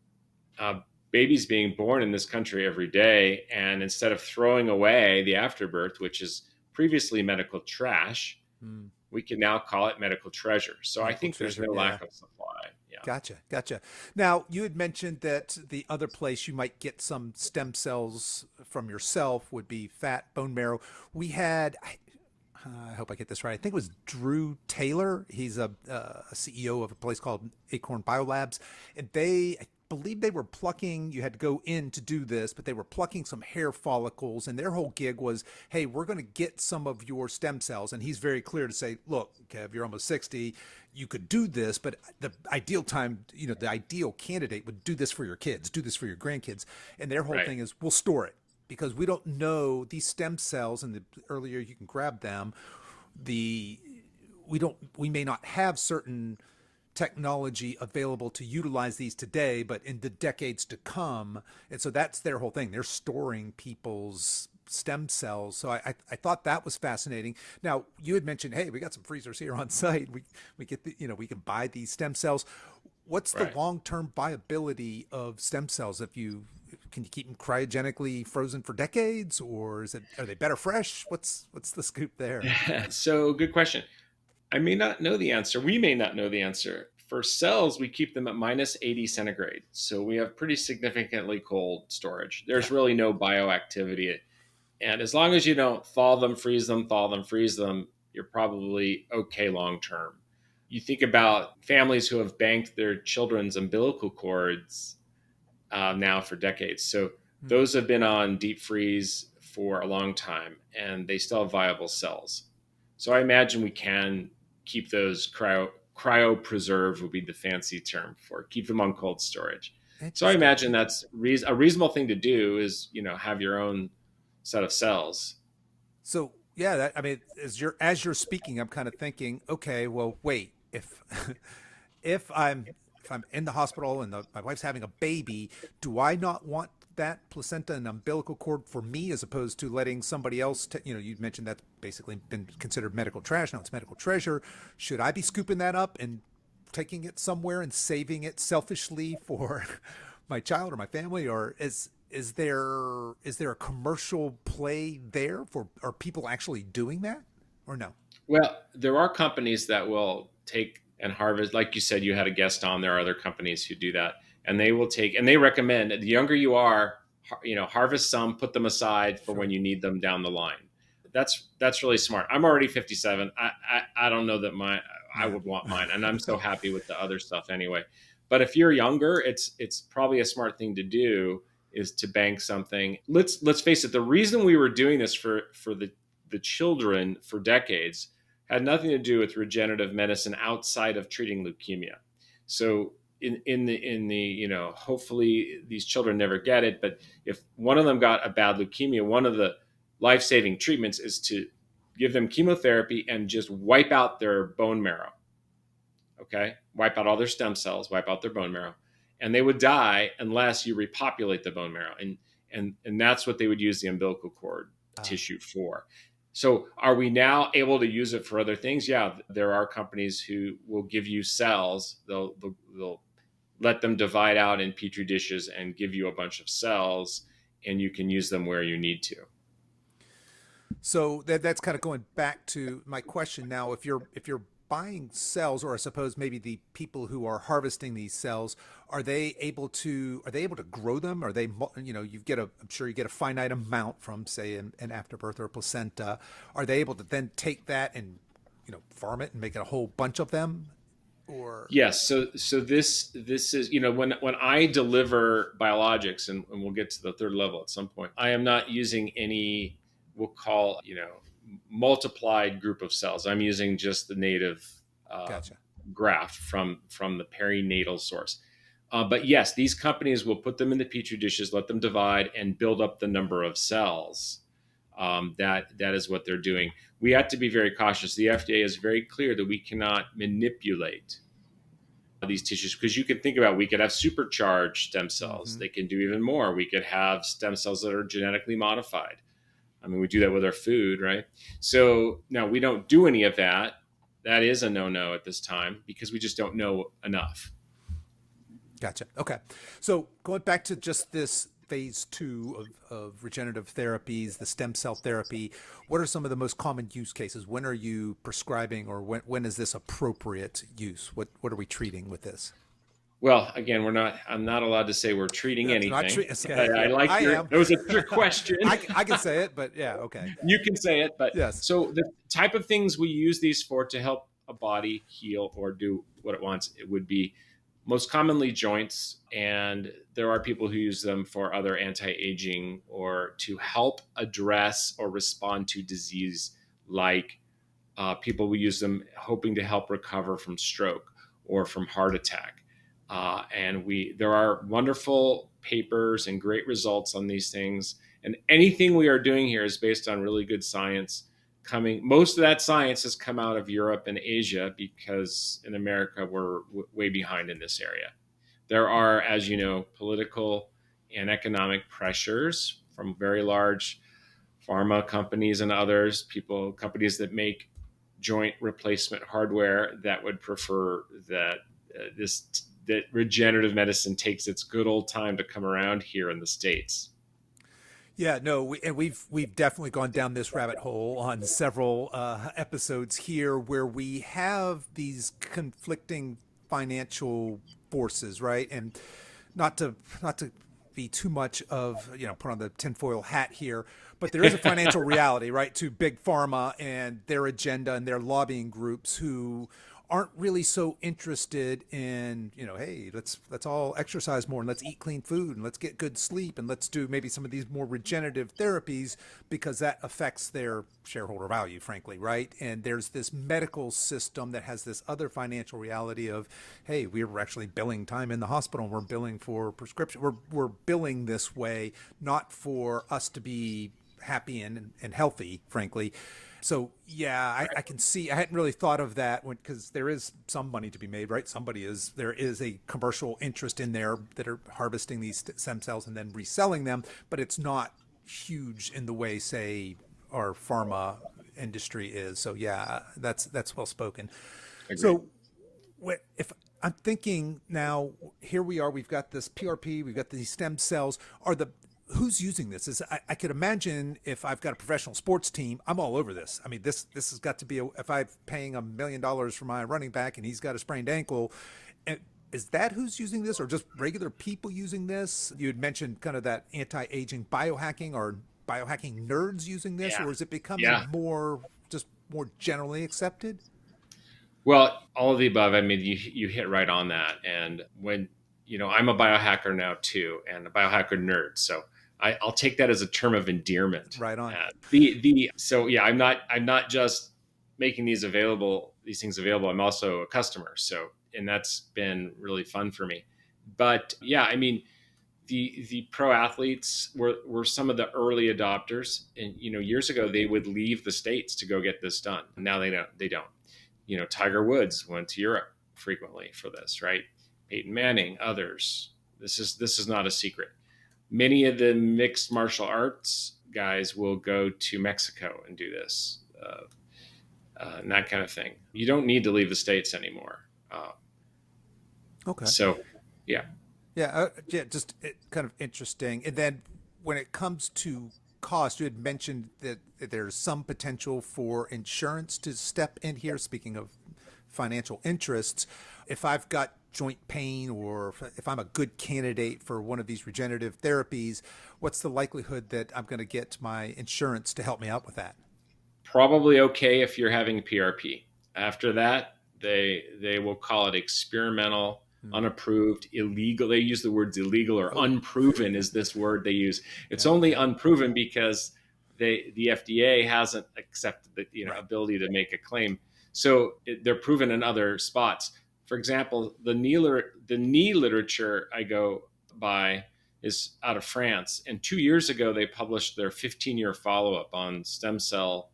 uh, babies being born in this country every day. And instead of throwing away the afterbirth, which is previously medical trash, mm. we can now call it medical treasure. So I Medical think there's treasure. no Yeah. lack of supply. Yeah. Gotcha. Now, you had mentioned that the other place you might get some stem cells from yourself would be fat, bone marrow. We had, I hope I get this right. I think it was Drew Taylor. He's a CEO of a place called Acorn Biolabs, and I believe they were plucking. You had to go in to do this, but they were plucking some hair follicles, and their whole gig was, "Hey, we're going to get some of your stem cells." And he's very clear to say, "Look, Kev, you're almost 60. You could do this, but the ideal time, the ideal candidate would do this for your kids, do this for your grandkids." And their whole Right. thing is, "We'll store it." Because we don't know these stem cells, and the earlier you can grab them, the we may not have certain technology available to utilize these today, but in the decades to come. And so that's their whole thing. They're storing people's stem cells. So I thought that was fascinating. Now you had mentioned, hey, we got some freezers here on site. We get we can buy these stem cells. What's the Right. long-term viability of stem cells? If you Can you keep them cryogenically frozen for decades, or are they better fresh? What's the scoop there? So good question. I may not know the answer. We may not know the answer. For cells, we keep them at minus 80 centigrade. So we have pretty significantly cold storage. Yeah. There's really no bioactivity. And as long as you don't thaw them, freeze them, you're probably okay long term. You think about families who have banked their children's umbilical cords now for decades. So Hmm. those have been on deep freeze for a long time and they still have viable cells. So I imagine we can keep those cryo preserved would be the fancy term for it. Keep them on cold storage. So I Interesting. imagine that's a reasonable thing to do is, have your own set of cells. So yeah, I mean, as you're speaking, I'm kind of thinking, okay, well, wait, if if I'm in the hospital and my wife's having a baby, do I not want that placenta and umbilical cord for me as opposed to letting somebody else, you mentioned that's basically been considered medical trash. Now it's medical treasure. Should I be scooping that up and taking it somewhere and saving it selfishly for my child or my family? Or is there a commercial play there for, are people actually doing that or no? Well, there are companies that will take and harvest, like you said, you had a guest on. There are other companies who do that, and they will take and they recommend the younger you are, harvest some, put them aside for Sure. when you need them down the line. That's really smart. I'm already 57. I don't know that I Yeah. would want mine, and I'm so happy with the other stuff anyway. But if you're younger, it's probably a smart thing to do is to bank something. Let's face it. The reason we were doing this for the children for decades had nothing to do with regenerative medicine outside of treating leukemia. So in the hopefully these children never get it, but if one of them got a bad leukemia, one of the life-saving treatments is to give them chemotherapy and just wipe out their bone marrow. Okay, wipe out all their stem cells, wipe out their bone marrow, and they would die unless you repopulate the bone marrow, and that's what they would use the umbilical cord tissue for. So are we now able to use it for other things? Yeah, there are companies who will give you cells. They'll let them divide out in petri dishes and give you a bunch of cells, and you can use them where you need to. So that's kind of going back to my question now. If you're buying cells, or I suppose maybe the people who are harvesting these cells, are they able to grow them? Are they, I'm sure you get a finite amount from, say, an afterbirth or a placenta. Are they able to then take that and farm it and make it a whole bunch of them? Or Yes. So this is, when I deliver biologics, and we'll get to the third level at some point, I am not using any, we'll call, multiplied group of cells. I'm using just the native gotcha. graft from the perinatal source. But yes, these companies will put them in the petri dishes, let them divide, and build up the number of cells. That is what they're doing. We have to be very cautious. The FDA is very clear that we cannot manipulate these tissues, because you can think about, we could have supercharged stem cells. Mm-hmm. They can do even more. We could have stem cells that are genetically modified. I mean, we do that with our food, right? So now we don't do any of that. That is a no-no at this time because we just don't know enough. Gotcha. Okay. So going back to just this phase two of regenerative therapies, the stem cell therapy, what are some of the most common use cases? When are you prescribing, or when is this appropriate use? What are we treating with this? Well, again, I'm not allowed to say we're treating That's not anything. okay. I like I am. it was a trick question. I can say it, but yeah, okay. You can say it, but Yes. so the type of things we use these for to help a body heal or do what it wants, it would be most commonly joints, and there are people who use them for other anti-aging or to help address or respond to disease, like people will use them hoping to help recover from stroke or from heart attack. And there are wonderful papers and great results on these things. And anything we are doing here is based on really good science. Most of that science has come out of Europe and Asia, because in America we're way behind in this area. There are, as you know, political and economic pressures from very large pharma companies and others, companies that make joint replacement hardware, that would prefer that that regenerative medicine takes its good old time to come around here in the States. Yeah, no, we've definitely gone down this rabbit hole on several episodes here, where we have these conflicting financial forces, right? And not to be too much of, put on the tinfoil hat here, but there is a financial reality, right, to big pharma and their agenda and their lobbying groups, who aren't really so interested in, hey, let's all exercise more, and let's eat clean food, and let's get good sleep, and let's do maybe some of these more regenerative therapies, because that affects their shareholder value, frankly, right? And there's this medical system that has this other financial reality of, hey, we're actually billing time in the hospital, and we're billing for prescription. We're billing this way, not for us to be happy and healthy, frankly. So yeah, I can see. I hadn't really thought of that because there is some money to be made, right? There is a commercial interest in there that are harvesting these stem cells and then reselling them, but it's not huge in the way, say, our pharma industry is. So yeah, that's well spoken. Agreed. So if I'm thinking now, here we are, we've got this PRP, we've got these stem cells. Are the Who's using this? I could imagine if I've got a professional sports team, I'm all over this. I mean, this has got to be if I'm paying $1 million for my running back and he's got a sprained ankle. Is that who's using this, or just regular people using this? You had mentioned kind of that anti-aging biohacking, or biohacking nerds using this, Yeah. or is it becoming Yeah. more generally accepted? Well, all of the above. I mean, you hit right on that. And when I'm a biohacker now too, and a biohacker nerd. So I'll take that as a term of endearment. Right on. The so yeah, I'm not just making these things available. I'm also a customer. So and that's been really fun for me. But yeah, I mean, the pro athletes were some of the early adopters, and years ago they would leave the states to go get this done. Now they don't. Tiger Woods went to Europe frequently for this, right? Peyton Manning, others. This is not a secret. Many of the mixed martial arts guys will go to Mexico and do this, and that kind of thing. You don't need to leave the states anymore. Okay. So, yeah. Yeah, yeah, just kind of interesting. And then when it comes to cost, you had mentioned that there's some potential for insurance to step in here. Speaking of financial interests, if I've got joint pain, or if I'm a good candidate for one of these regenerative therapies, what's the likelihood that I'm going to get my insurance to help me out with that? Probably okay if you're having PRP. After that, they will call it experimental, Hmm. unapproved, illegal. They use the words illegal or Oh, unproven is this word they use. It's yeah, only yeah, unproven because the FDA hasn't accepted the right. ability to make a claim. So they're proven in other spots. For example, the knee literature I go by is out of France, and 2 years ago they published their 15-year follow-up on stem cell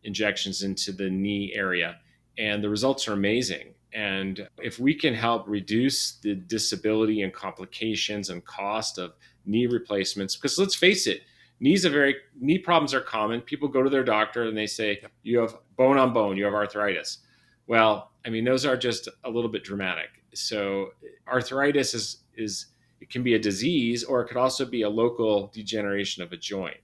injections into the knee area. And the results are amazing. And if we can help reduce the disability and complications and cost of knee replacements, because let's face it, knee problems are common. People go to their doctor and they say, Yep. you have bone on bone, you have arthritis. Well, I mean, those are just a little bit dramatic. So arthritis is it can be a disease, or it could also be a local degeneration of a joint.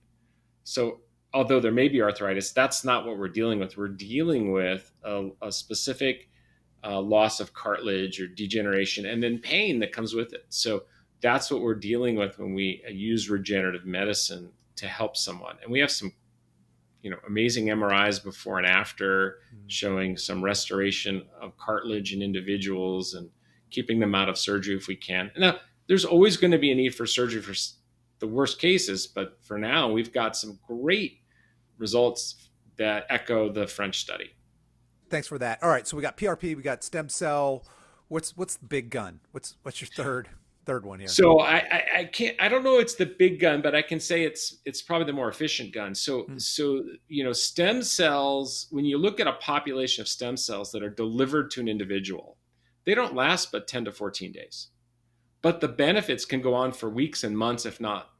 So although there may be arthritis, that's not what we're dealing with. We're dealing with a specific loss of cartilage or degeneration, and then pain that comes with it. So that's what we're dealing with when we use regenerative medicine to help someone. And we have some, amazing MRIs before and after Mm. showing some restoration of cartilage in individuals and keeping them out of surgery if we can. Now, there's always going to be a need for surgery for the worst cases, but for now, we've got some great results that echo the French study. Thanks for that. All right, so we got PRP, we got stem cell. What's the big gun? What's your third one here? So I can't, I don't know it's the big gun, but I can say it's probably the more efficient gun. So Hmm. so stem cells, when you look at a population of stem cells that are delivered to an individual, they don't last but 10 to 14 days. But the benefits can go on for weeks and months, if not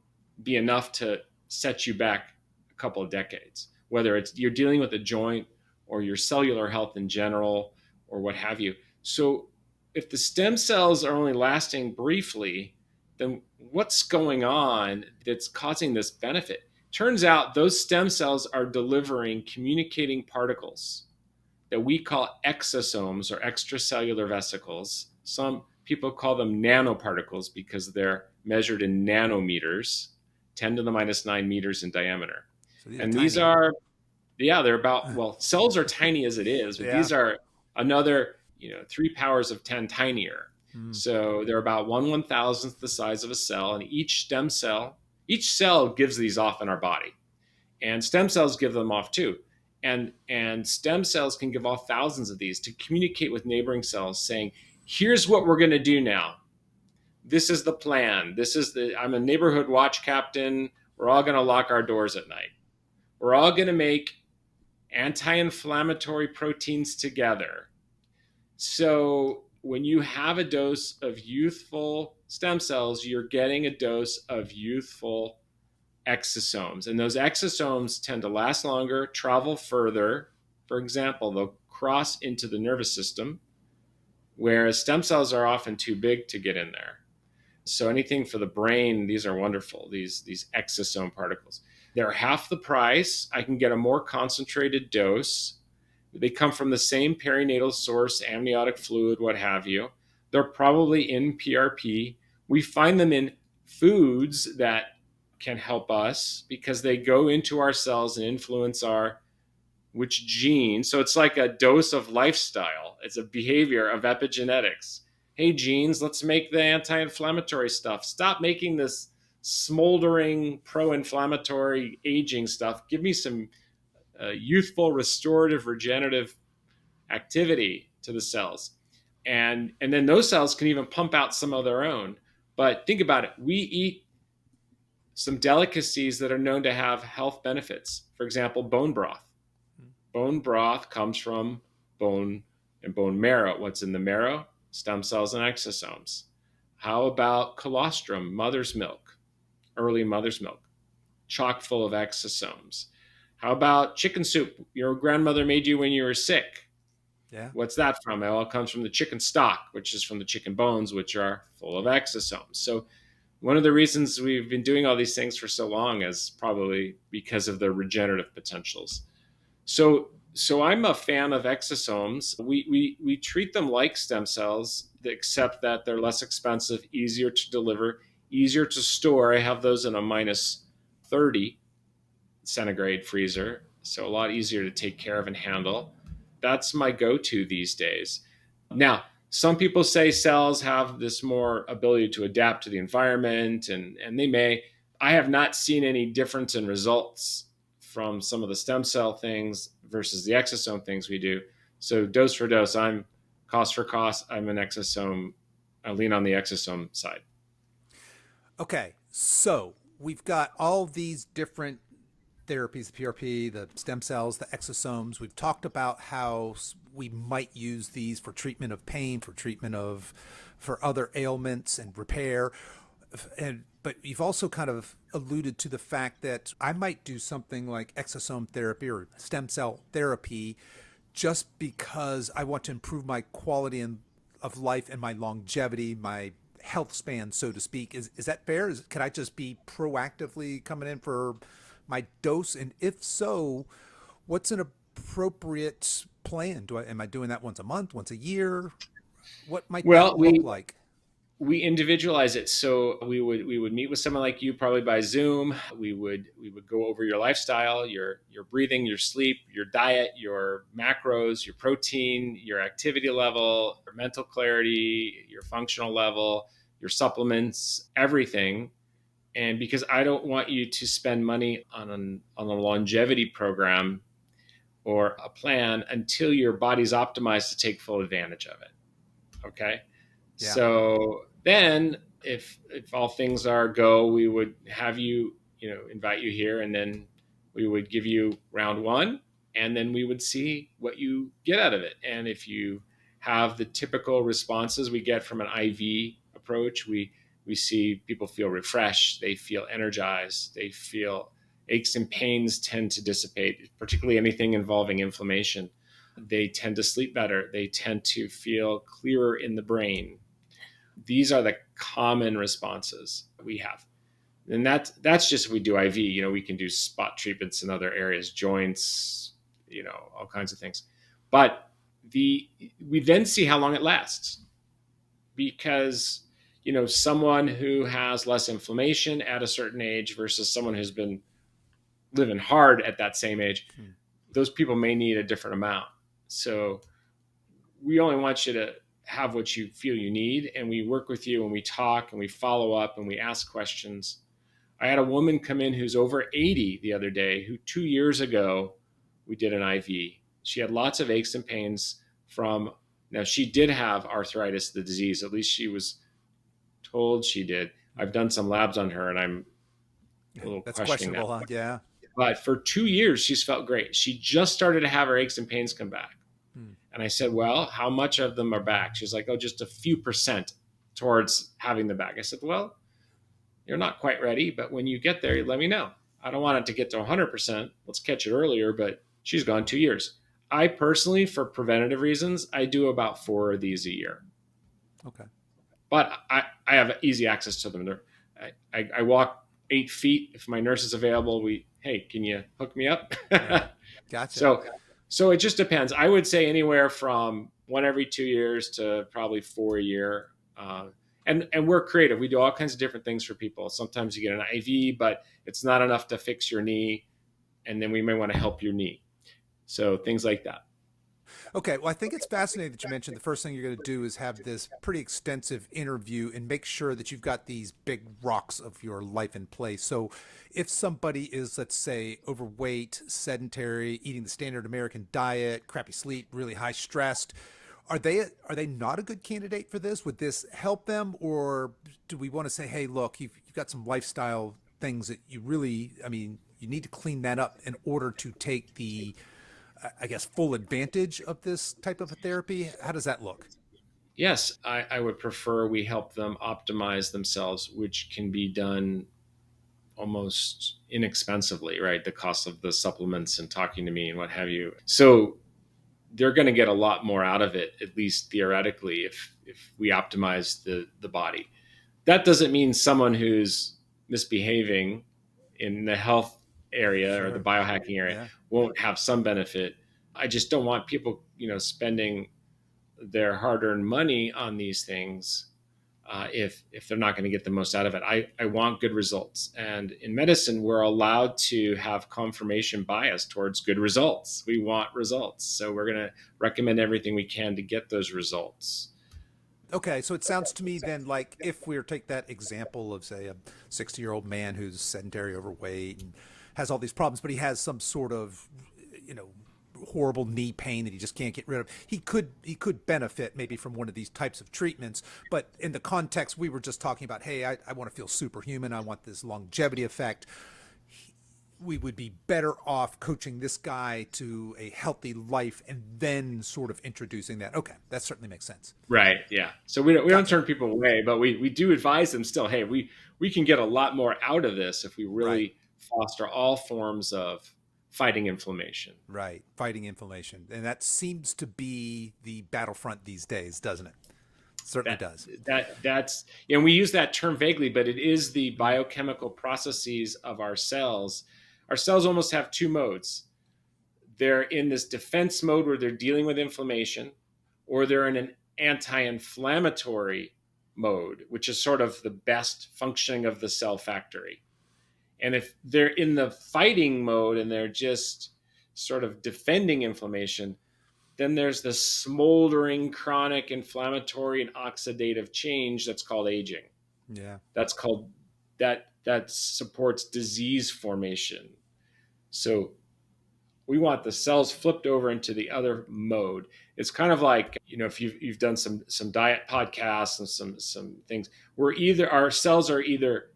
be enough to set you back a couple of decades, whether it's you're dealing with a joint or your cellular health in general or what have you. So if the stem cells are only lasting briefly, then what's going on that's causing this benefit? Turns out those stem cells are delivering communicating particles that we call exosomes or extracellular vesicles. Some people call them nanoparticles because they're measured in nanometers, 10 to the minus 9 meters in diameter. So these are And these tiny. are, yeah, they're about, well, cells are tiny as it is, but Yeah. these are another, 3 powers of 10 tinier. Mm. So they're about 1/1000th the size of a cell, and each cell gives these off in our body, and stem cells give them off too. And stem cells can give off thousands of these to communicate with neighboring cells, saying, "Here's what we're going to do now. This is the plan. I'm a neighborhood watch captain. We're all going to lock our doors at night. We're all going to make anti-inflammatory proteins together. So when you have a dose of youthful stem cells, you're getting a dose of youthful exosomes. And those exosomes tend to last longer, travel further. For example, they'll cross into the nervous system, whereas stem cells are often too big to get in there. So anything for the brain, these are wonderful, these exosome particles. They're half the price. I can get a more concentrated dose. They come from the same perinatal source, amniotic fluid, what have you. They're probably in PRP. We find them in foods that can help us because they go into our cells and influence our which gene. So it's like a dose of lifestyle. It's a behavior of epigenetics. Hey, genes, let's make the anti-inflammatory stuff. Stop making this smoldering pro-inflammatory aging stuff. Give me some youthful, restorative, regenerative activity to the cells. And then those cells can even pump out some of their own. But think about it. We eat some delicacies that are known to have health benefits. For example, bone broth. Bone broth comes from bone and bone marrow. What's in the marrow? Stem cells and exosomes. How about colostrum, mother's milk, early mother's milk, chock full of exosomes? How about chicken soup your grandmother made you when you were sick? Yeah. What's that from? It all comes from the chicken stock, which is from the chicken bones, which are full of exosomes. So one of the reasons we've been doing all these things for so long is probably because of the regenerative potentials. So I'm a fan of exosomes. We treat them like stem cells, except that they're less expensive, easier to deliver, easier to store. I have those in a minus 30 centigrade freezer, so a lot easier to take care of and handle. That's my go-to these days. Now, some people say cells have this more ability to adapt to the environment, and they may. I have not seen any difference in results from some of the stem cell things versus the exosome things we do. So dose for dose, I'm cost for cost, I'm an exosome. I lean on the exosome side. Okay, so we've got all these different therapies, the PRP, the stem cells, the exosomes. We've talked about how we might use these for treatment of pain, for treatment of for other ailments and repair. And but you've also kind of alluded to the fact that I might do something like exosome therapy or stem cell therapy just because I want to improve my quality of life and my longevity, my health span, so to speak. Is that fair? Can I just be proactively coming in for my dose? And if so, what's an appropriate plan? Am I doing that once a month, once a year? What might Well, that look we like? we individualize it. So we would meet with someone like you, probably by Zoom. We would go over your lifestyle, your breathing, your sleep, your diet, your macros, your protein, your activity level, your mental clarity, your functional level, your supplements, everything. And because I don't want you to spend money on a longevity program or a plan until your body's optimized to take full advantage of it. Okay. Yeah. So then, if all things are go, we would have you, invite you here, and then we would give you round one, and then we would see what you get out of it. And if you have the typical responses we get from an IV approach, we see people feel refreshed, they feel energized, they feel aches and pains tend to dissipate, particularly anything involving inflammation. They tend to sleep better. They tend to feel clearer in the brain. These are the common responses we have. And that's just we do IV. We can do spot treatments in other areas, joints, all kinds of things. But we then see how long it lasts because someone who has less inflammation at a certain age versus someone who's been living hard at that same age, Hmm. those people may need a different amount. So we only want you to have what you feel you need, and we work with you and we talk and we follow up and we ask questions. I had a woman come in who's over 80 the other day who 2 years ago we did an IV. She had lots of aches and pains from, now she did have arthritis, the disease, at least she was told she did. I've done some labs on her and I'm a little That's questioning that. questionable, huh? Yeah. But for 2 years, she's felt great. She just started to have her aches and pains come back. Hmm. And I said, well, how much of them are back? She's like, oh, just a few percent towards having them back. I said, well, you're not quite ready, but when you get there, you let me know. I don't want it to get to 100%. Let's catch it earlier, but she's gone 2 years. I personally, for preventative reasons, I do about 4 of these a year. Okay. But I have easy access to them. I walk 8 feet. If my nurse is available, hey, can you hook me up? Yeah. Gotcha. So it just depends. I would say anywhere from 1 every 2 years to probably 4 a year. And we're creative. We do all kinds of different things for people. Sometimes you get an IV, but it's not enough to fix your knee. And then we may want to help your knee. So things like that. Okay, well, I think it's fascinating that you mentioned the first thing you're going to do is have this pretty extensive interview and make sure that you've got these big rocks of your life in place. So if somebody is, let's say, overweight, sedentary, eating the standard American diet, crappy sleep, really high stressed, are they not a good candidate for this? Would this help them? Or do we want to say, hey, look, you've got some lifestyle things that you really, I mean, you need to clean that up in order to take the I guess, full advantage of this type of a therapy? How does that look? Yes, I would prefer we help them optimize themselves, which can be done almost inexpensively, right? The cost of the supplements and talking to me and what have you. So they're going to get a lot more out of it, at least theoretically, if we optimize the body. That doesn't mean someone who's misbehaving in the health area or the biohacking area won't have some benefit. I just don't want people, spending their hard-earned money on these things if they're not going to get the most out of it. I want good results. And in medicine, we're allowed to have confirmation bias towards good results. We want results. So we're going to recommend everything we can to get those results. Okay, so it sounds to me then like if we were to take that example of, say, a 60-year-old man who's sedentary, overweight, and has all these problems, but he has some sort of, horrible knee pain that he just can't get rid of. He could benefit maybe from one of these types of treatments. But in the context we were just talking about, hey, I want to feel superhuman. I want this longevity effect. We would be better off coaching this guy to a healthy life and then sort of introducing that. Okay, that certainly makes sense. Right. Yeah. So we don't turn people away, but we do advise them still, hey, we can get a lot more out of this if we really foster all forms of fighting inflammation. Right. Fighting inflammation. And that seems to be the battlefront these days, doesn't it? Certainly does. That's, and we use that term vaguely, but it is the biochemical processes of our cells. Our cells almost have two modes. They're in this defense mode where they're dealing with inflammation, or they're in an anti-inflammatory mode, which is sort of the best functioning of the cell factory. And if they're in the fighting mode and they're just sort of defending inflammation, then there's the smoldering chronic inflammatory and oxidative change that's called aging. Yeah. That supports disease formation. So we want the cells flipped over into the other mode. It's kind of like, if you've done some diet podcasts and some things, our cells are either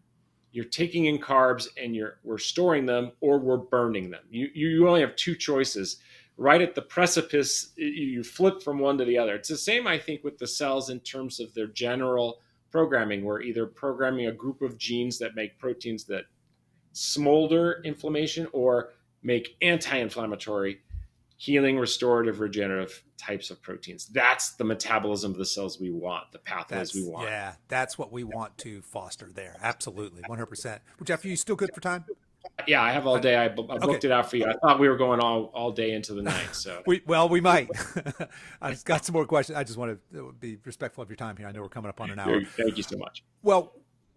you're taking in carbs and we're storing them, or we're burning them. You only have two choices. Right at the precipice, you flip from one to the other. It's the same, I think, with the cells in terms of their general programming. We're either programming a group of genes that make proteins that smolder inflammation or make anti-inflammatory, healing, restorative, regenerative types of proteins. That's the metabolism of the cells we want, the pathways we want. Yeah, that's what we want to foster there. Absolutely, 100%. Well, Jeff, are you still good for time? Yeah, I have all day. I booked it out for you. I thought we were going all day into the night. So we might. I've got some more questions. I just want to be respectful of your time here. I know we're coming up on an hour. Thank you so much. Well,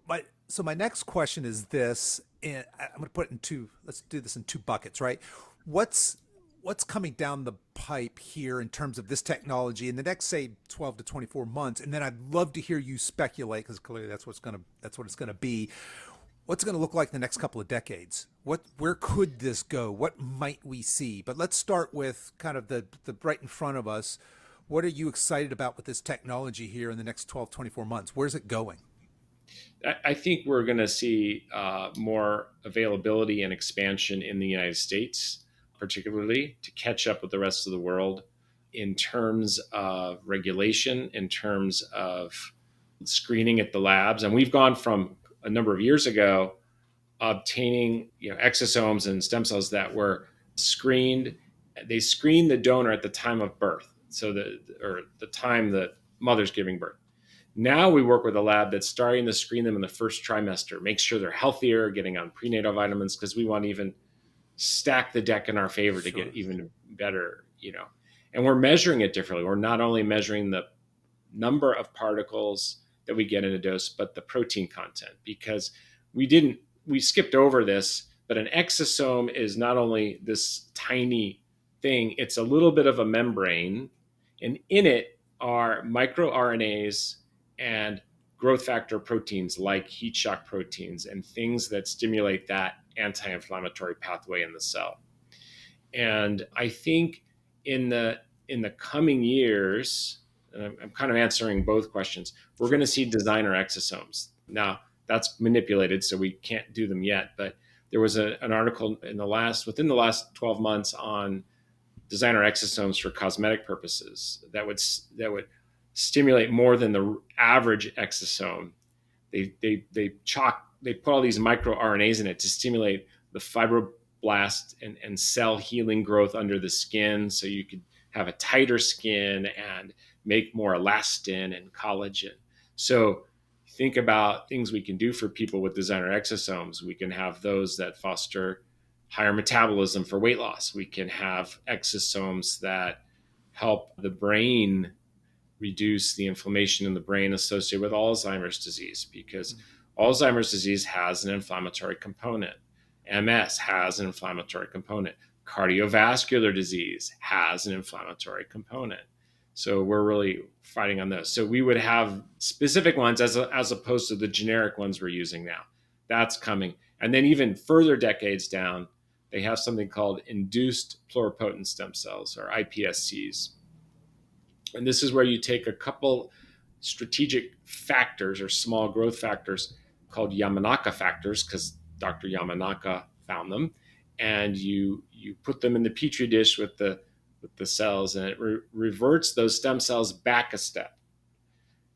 my next question is this, and I'm going to put it in two. Let's do this in two buckets, right? What's coming down the pipe here in terms of this technology in the next, say, 12 to 24 months? And then I'd love to hear you speculate, because clearly that's what it's going to be. What's it going to look like in the next couple of decades? Where could this go? What might we see? But let's start with kind of the right in front of us. What are you excited about with this technology here in the next 12, 24 months? Where's it going? I think we're going to see more availability and expansion in the United States, particularly to catch up with the rest of the world in terms of regulation, in terms of screening at the labs. And we've gone from a number of years ago obtaining exosomes and stem cells that were screened. They screen the donor at the time of birth, so the time the mother's giving birth. Now we work with a lab that's starting to screen them in the first trimester, make sure they're healthier, getting on prenatal vitamins, because we want to even stack the deck in our favor to get even better. And we're measuring it differently. We're not only measuring the number of particles that we get in a dose, but the protein content, because we skipped over this, but an exosome is not only this tiny thing, it's a little bit of a membrane, and in it are microRNAs and growth factor proteins like heat shock proteins and things that stimulate that anti-inflammatory pathway in the cell. And I think in the coming years, and I'm kind of answering both questions, we're going to see designer exosomes. Now, that's manipulated, so we can't do them yet. But there was an article within the last 12 months on designer exosomes for cosmetic purposes that would stimulate more than the average exosome. They put all these microRNAs in it to stimulate the fibroblast and cell healing growth under the skin, so you could have a tighter skin and make more elastin and collagen. So think about things we can do for people with designer exosomes. We can have those that foster higher metabolism for weight loss. We can have exosomes that help the brain reduce the inflammation in the brain associated with Alzheimer's disease, because Alzheimer's disease has an inflammatory component. MS has an inflammatory component. Cardiovascular disease has an inflammatory component. So we're really fighting on those. So we would have specific ones as opposed to the generic ones we're using now. That's coming. And then even further decades down, they have something called induced pluripotent stem cells, or iPSCs. And this is where you take a couple strategic factors or small growth factors called Yamanaka factors, because Dr. Yamanaka found them, and you put them in the petri dish with the cells, and it reverts those stem cells back a step.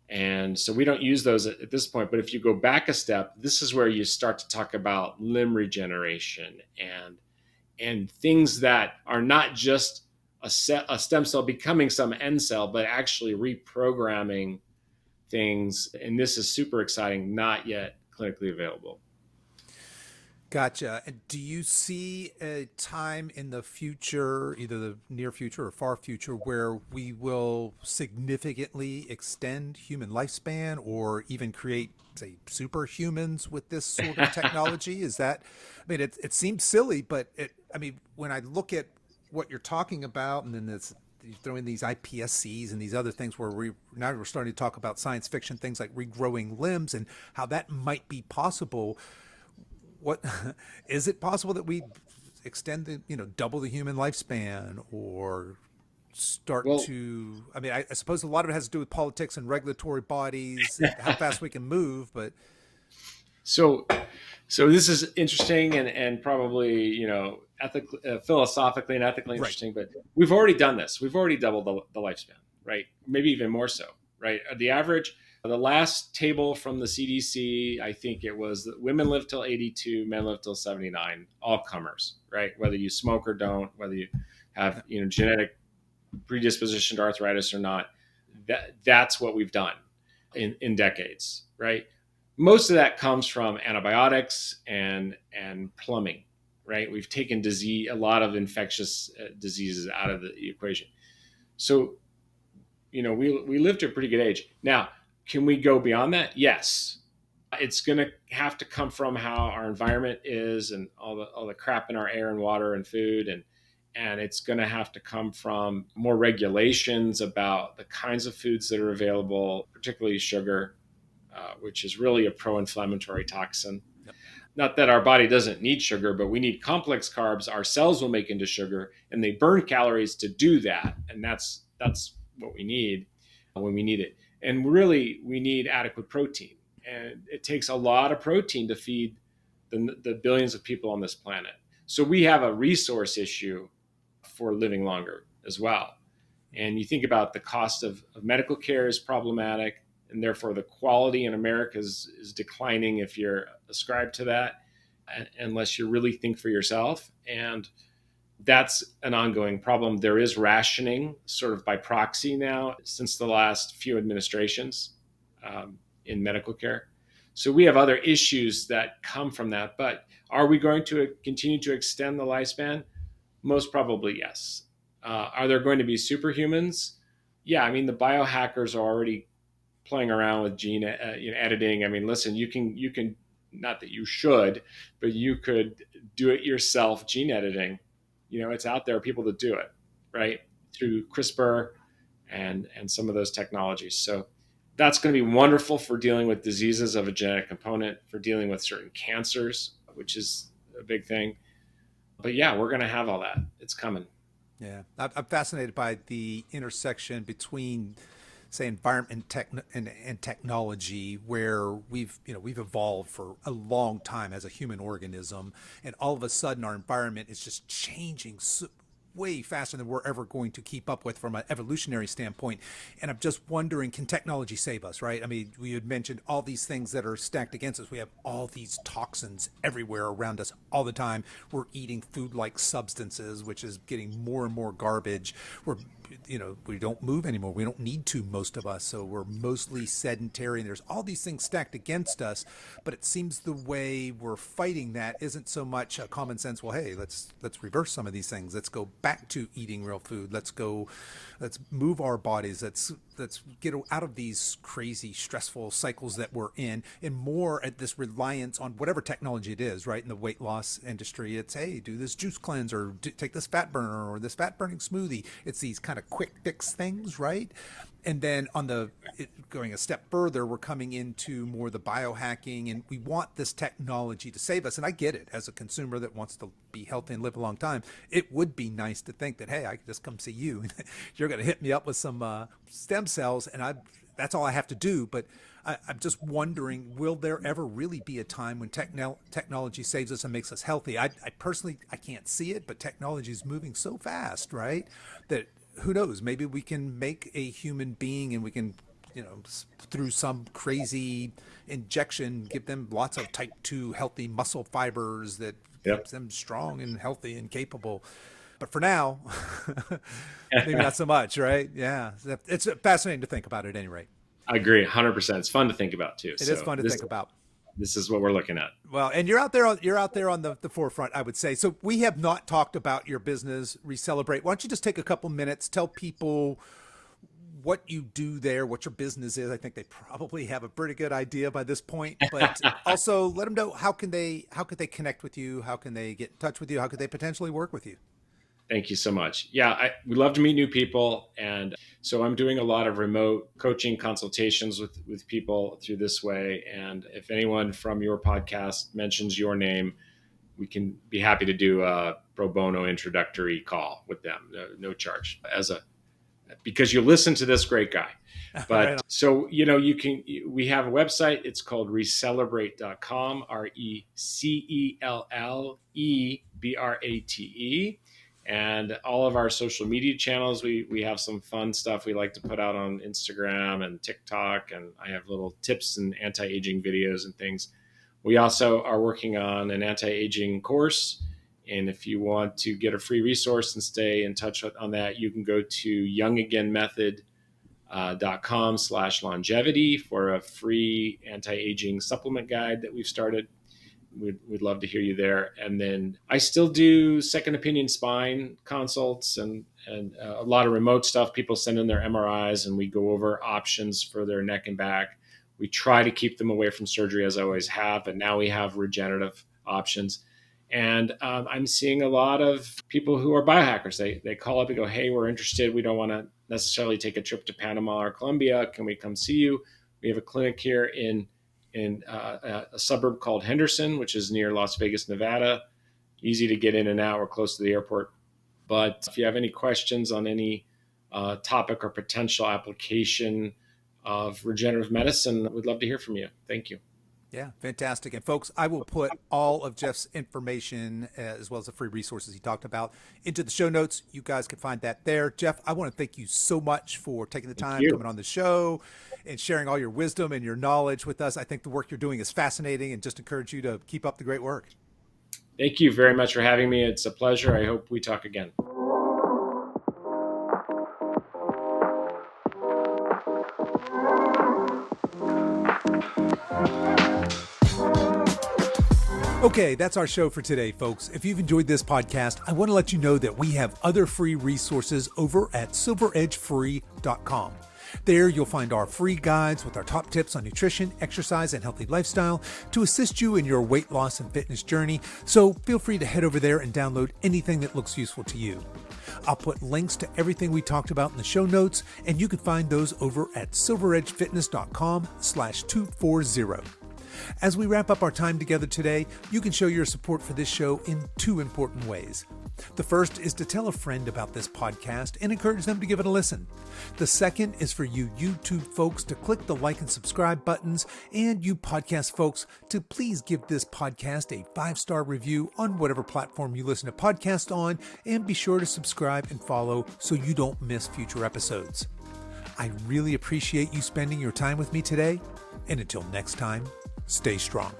And so we don't use those at this point, but if you go back a step, this is where you start to talk about limb regeneration and things that are not just a stem cell becoming some end cell, but actually reprogramming things. And this is super exciting, not yet clinically available. Gotcha. And do you see a time in the future, either the near future or far future, where we will significantly extend human lifespan or even create, say, superhumans with this sort of technology? Is that, I mean, it seems silly, but when I look at what you're talking about, and then you throw in these iPSCs and these other things where now we're starting to talk about science fiction things like regrowing limbs and how that might be possible. What is it possible that we extend double the human lifespan, or start Well, to, I suppose a lot of it has to do with politics and regulatory bodies and how fast we can move, but so this is interesting and probably, ethically, philosophically and ethically right. interesting, but we've already done this. We've already doubled the lifespan, right? Maybe even more so, right? The last table from the CDC, I think it was that women live till 82, men live till 79, all comers, right? Whether you smoke or don't, whether you have, genetic predisposition to arthritis or not, that's what we've done in decades, right? Most of that comes from antibiotics and plumbing, right? We've taken a lot of infectious diseases out of the equation. So, we live to a pretty good age. Now, can we go beyond that? Yes. It's going to have to come from how our environment is and all the crap in our air and water and food. And it's going to have to come from more regulations about the kinds of foods that are available, particularly sugar, which is really a pro-inflammatory toxin. Yep. Not that our body doesn't need sugar, but we need complex carbs our cells will make into sugar, and they burn calories to do that. And that's what we need when we need it. And really, we need adequate protein. and it takes a lot of protein to feed the billions of people on this planet. So we have a resource issue for living longer as well. And you think about the cost of medical care is problematic, and therefore the quality in America is declining if you're ascribed to that, unless you really think for yourself. And that's an ongoing problem. There is rationing sort of by proxy now since the last few administrations in medical care. So we have other issues that come from that. But are we going to continue to extend the lifespan? Most probably, yes. Are there going to be superhumans? Yeah, I mean, the biohackers are already playing around with gene editing. I mean, listen, you can not that you should, but you could do it yourself gene editing. It's out there, people that do it, right? Through CRISPR and some of those technologies. So that's going to be wonderful for dealing with diseases of a genetic component, for dealing with certain cancers, which is a big thing. But yeah, we're going to have all that. It's coming. Yeah, I'm fascinated by the intersection between, say, environment and technology, where we've evolved for a long time as a human organism, and all of a sudden our environment is just changing way faster than we're ever going to keep up with from an evolutionary standpoint. And I'm just wondering, can technology save us, right? I mean, we had mentioned all these things that are stacked against us. We have all these toxins everywhere around us all the time. We're eating food-like substances, which is getting more and more garbage. We don't move anymore. We don't need to, most of us. So we're mostly sedentary, and there's all these things stacked against us. But it seems the way we're fighting that isn't so much a common sense. Well, hey, let's reverse some of these things. Let's go back to eating real food. Let's move our bodies. Let's get out of these crazy, stressful cycles that we're in, and more at this reliance on whatever technology it is, right? In the weight loss industry, it's, hey, do this juice cleanse, or take this fat burner, or this fat burning smoothie. It's these kind of quick fix things, right? And then going a step further, we're coming into more the biohacking, and we want this technology to save us. And I get it, as a consumer that wants to be healthy and live a long time. It would be nice to think that, hey, I can just come see you, and you're going to hit me up with some stem cells, and that's all I have to do. But I'm just wondering, will there ever really be a time when technology saves us and makes us healthy? I personally, I can't see it, but technology is moving so fast, right? That who knows, maybe we can make a human being, and we can, through some crazy injection, give them lots of type 2 healthy muscle fibers that keeps them strong and healthy and capable. But for now, maybe not so much, right? Yeah. It's fascinating to think about at any rate. I agree 100%. It's fun to think about too. It is fun to think about. This is what we're looking at. Well, and you're out there on the forefront, I would say. So we have not talked about your business, ReCELLebrate. Why don't you just take a couple minutes, tell people what you do there, what your business is. I think they probably have a pretty good idea by this point, but also let them know how could they connect with you? How can they get in touch with you? How could they potentially work with you? Thank you so much. Yeah, we love to meet new people. And so I'm doing a lot of remote coaching consultations with people through this way. And if anyone from your podcast mentions your name, we can be happy to do a pro bono introductory call with them, no charge, because you listen to this great guy. But right. So, we have a website. It's called ReCELLebrate.com, ReCELLebrate. And all of our social media channels, we have some fun stuff we like to put out on Instagram and TikTok. And I have little tips and anti-aging videos and things. We also are working on an anti-aging course. And if you want to get a free resource and stay in touch on that, you can go to youngagainmethod.com/longevity for a free anti-aging supplement guide that we've started. We'd love to hear you there. And then I still do second opinion spine consults and a lot of remote stuff. People send in their MRIs, and we go over options for their neck and back. We try to keep them away from surgery, as I always have, but now we have regenerative options. And I'm seeing a lot of people who are biohackers. They call up and go, hey, we're interested. We don't want to necessarily take a trip to Panama or Colombia. Can we come see you? We have a clinic here in a suburb called Henderson, which is near Las Vegas, Nevada. Easy to get in and out. We're close to the airport. But if you have any questions on any topic or potential application, of regenerative medicine. We'd love to hear from you. Thank you. Yeah, fantastic. And folks, I will put all of Jeff's information as well as the free resources he talked about into the show notes. You guys can find that there. Jeff, I want to thank you so much for taking the time coming on the show and sharing all your wisdom and your knowledge with us. I think the work you're doing is fascinating, and just encourage you to keep up the great work. Thank you very much for having me. It's a pleasure. I hope we talk again. Okay, that's our show for today, folks. If you've enjoyed this podcast, I want to let you know that we have other free resources over at silveredgefree.com. There you'll find our free guides with our top tips on nutrition, exercise, and healthy lifestyle to assist you in your weight loss and fitness journey. So feel free to head over there and download anything that looks useful to you. I'll put links to everything we talked about in the show notes, and you can find those over at silveredgefitness.com/240. As we wrap up our time together today, you can show your support for this show in two important ways. The first is to tell a friend about this podcast and encourage them to give it a listen. The second is for you YouTube folks to click the like and subscribe buttons, and you podcast folks to please give this podcast a 5-star review on whatever platform you listen to podcasts on, and be sure to subscribe and follow so you don't miss future episodes. I really appreciate you spending your time with me today, and until next time, stay strong.